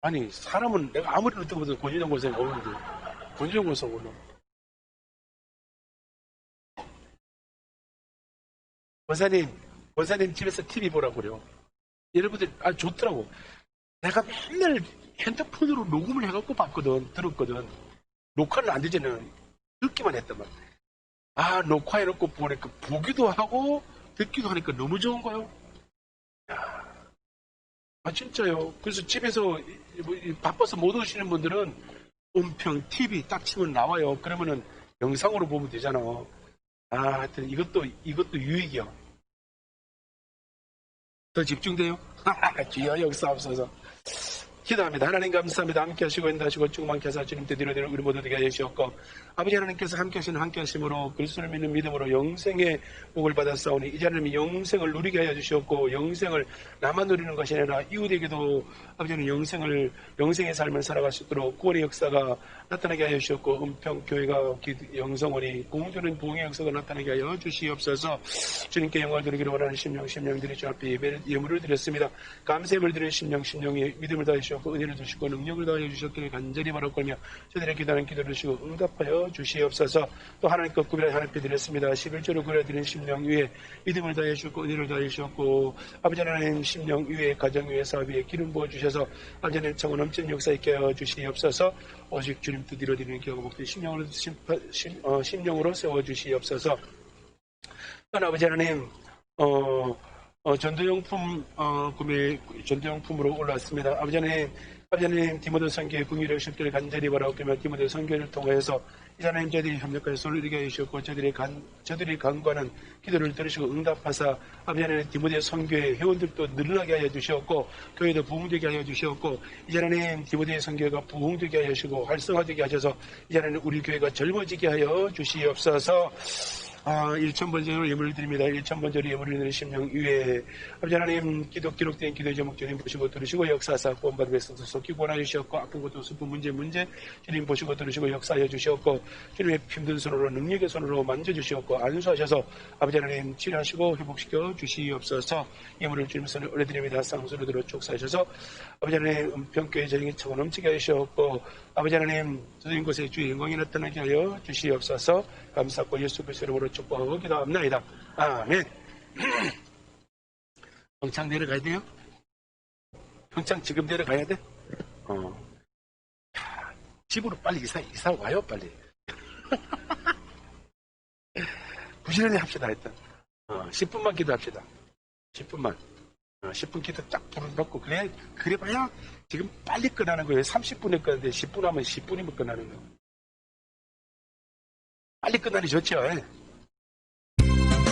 아니, 사람은 내가 아무리 어떻게 보든 권효정 권사님 오는데, 권효정 권사님 올라. 권사님 집에서 TV 보라고 그래요. 여러분들, 좋더라고. 내가 맨날 핸드폰으로 녹음을 해갖고 들었거든. 녹화는 안 되잖아요. 듣기만 했단 말이야. 녹화해놓고 보니까 보기도 하고, 듣기도 하니까 너무 좋은 거요. 진짜요. 그래서 집에서 바빠서 못 오시는 분들은 음평, TV 딱 치면 나와요. 그러면은 영상으로 보면 되잖아. 하여튼 이것도 유익이야. 더 집중돼요? 주여 역사옵소서. 기도합니다. 하나님 감사합니다. 함께 하시고 인도하시고 충만케 하사 주님 뜻대로 되는 우리 모두 되게 해주셨고 아버지 하나님께서 함께 하시는 함께 하심으로 그리스도를 믿는 믿음으로 영생의 복을 받았사오니 이제 하나님이 영생을 누리게 하여 주셨고 영생을 나만 누리는 것이 아니라 이웃에게도 아버지는 영생의 삶을 살아갈 수 있도록 구원의 역사가 나타나게 하여 주셨고 은평교회가 영성원이 공주는 부흥의 역사가 나타나게 하여 주시옵소서. 주님께 영광을 드리기를 원하는 심령들이 주 앞에 예물을 드렸습니다. 감사함을 드리는 심령이 믿음을 다해 주셨고 은혜를 주시고 능력을 다하여 주셨기를 간절히 바라거며 저들의 기도하는 기도를 주시고 응답하여 주시옵소서. 또 하나님께 구별하여 하나님께 드렸습니다. 11조로 그려드린 심령 위에 믿음을 다해 주셨고 은혜를 다해 주셨고 아버지 하나님 심령 위에 가정 위에 사업 위에 기름 부어 주셔서 아버지 하나님 청은 넘치는 역사 있게 하여 주시옵소서. 오직 주님 뜻대로 드리는 기하고 목된 심령으로 세워 주시옵소서. 아버지 하나님 전도용품 전도용품으로 올라왔습니다. 아버지 하나님 디모데 선교의 궁유력 십들을 간절히 바라고 디모데 선교를 통해서 이 하나님 저희들이 협력하여 손을 이루게 해주셨고 저희들이 간구하는 기도를 들으시고 응답하사 아버지 하나님 디모데 선교의 회원들도 늘어나게 하여 주셨고 교회도 부흥되게 하여 주셨고 이 하나님 디모데 선교가 부흥되게 하여 주시고 활성화되게 하셔서 이 하나님 우리 교회가 젊어지게 하여 주시옵소서. 1,000번째로 예물을 드립니다. 1,000번째로 예물을 드리는 심령 위에 아버지 하나님 기록된 기도의 제목 주님 보시고 들으시고 역사하사 구원받음에 있어서 기권하 주시옵고 아픈 것도 슬픈 문제 주님 보시고 들으시고 역사하여 주시옵고 주님의 힘든 손으로 능력의 손으로 만져주시옵고 안수하셔서 아버지 하나님 치료하시고 회복시켜 주시옵소서. 예물을 주님 손에 올려드립니다. 쌍수로 들어 축사하셔서 아버지 하나님 은평교회 저녁에 차고 넘치게 하시옵고 아버지 하나님 저인 곳에 주의 영광이 나타나게 하여 주시옵소서. 감사하고 예수 그리스도 이름으로 축복하고 기도합니다. 아멘. 평창 내려가야 돼요? 평창 지금 내려가야 돼? 집으로 빨리 이사 와요, 빨리. 부지런히 합시다, 일단. 10분만 기도합시다. 10분만. 10분 기도 딱 부르놓고, 그래 봐야 지금 빨리 끝나는 거예요. 30분에 끝나는데 10분 하면 10분이면 끝나는 거예요. 빨리 끝나니 좋죠, 예?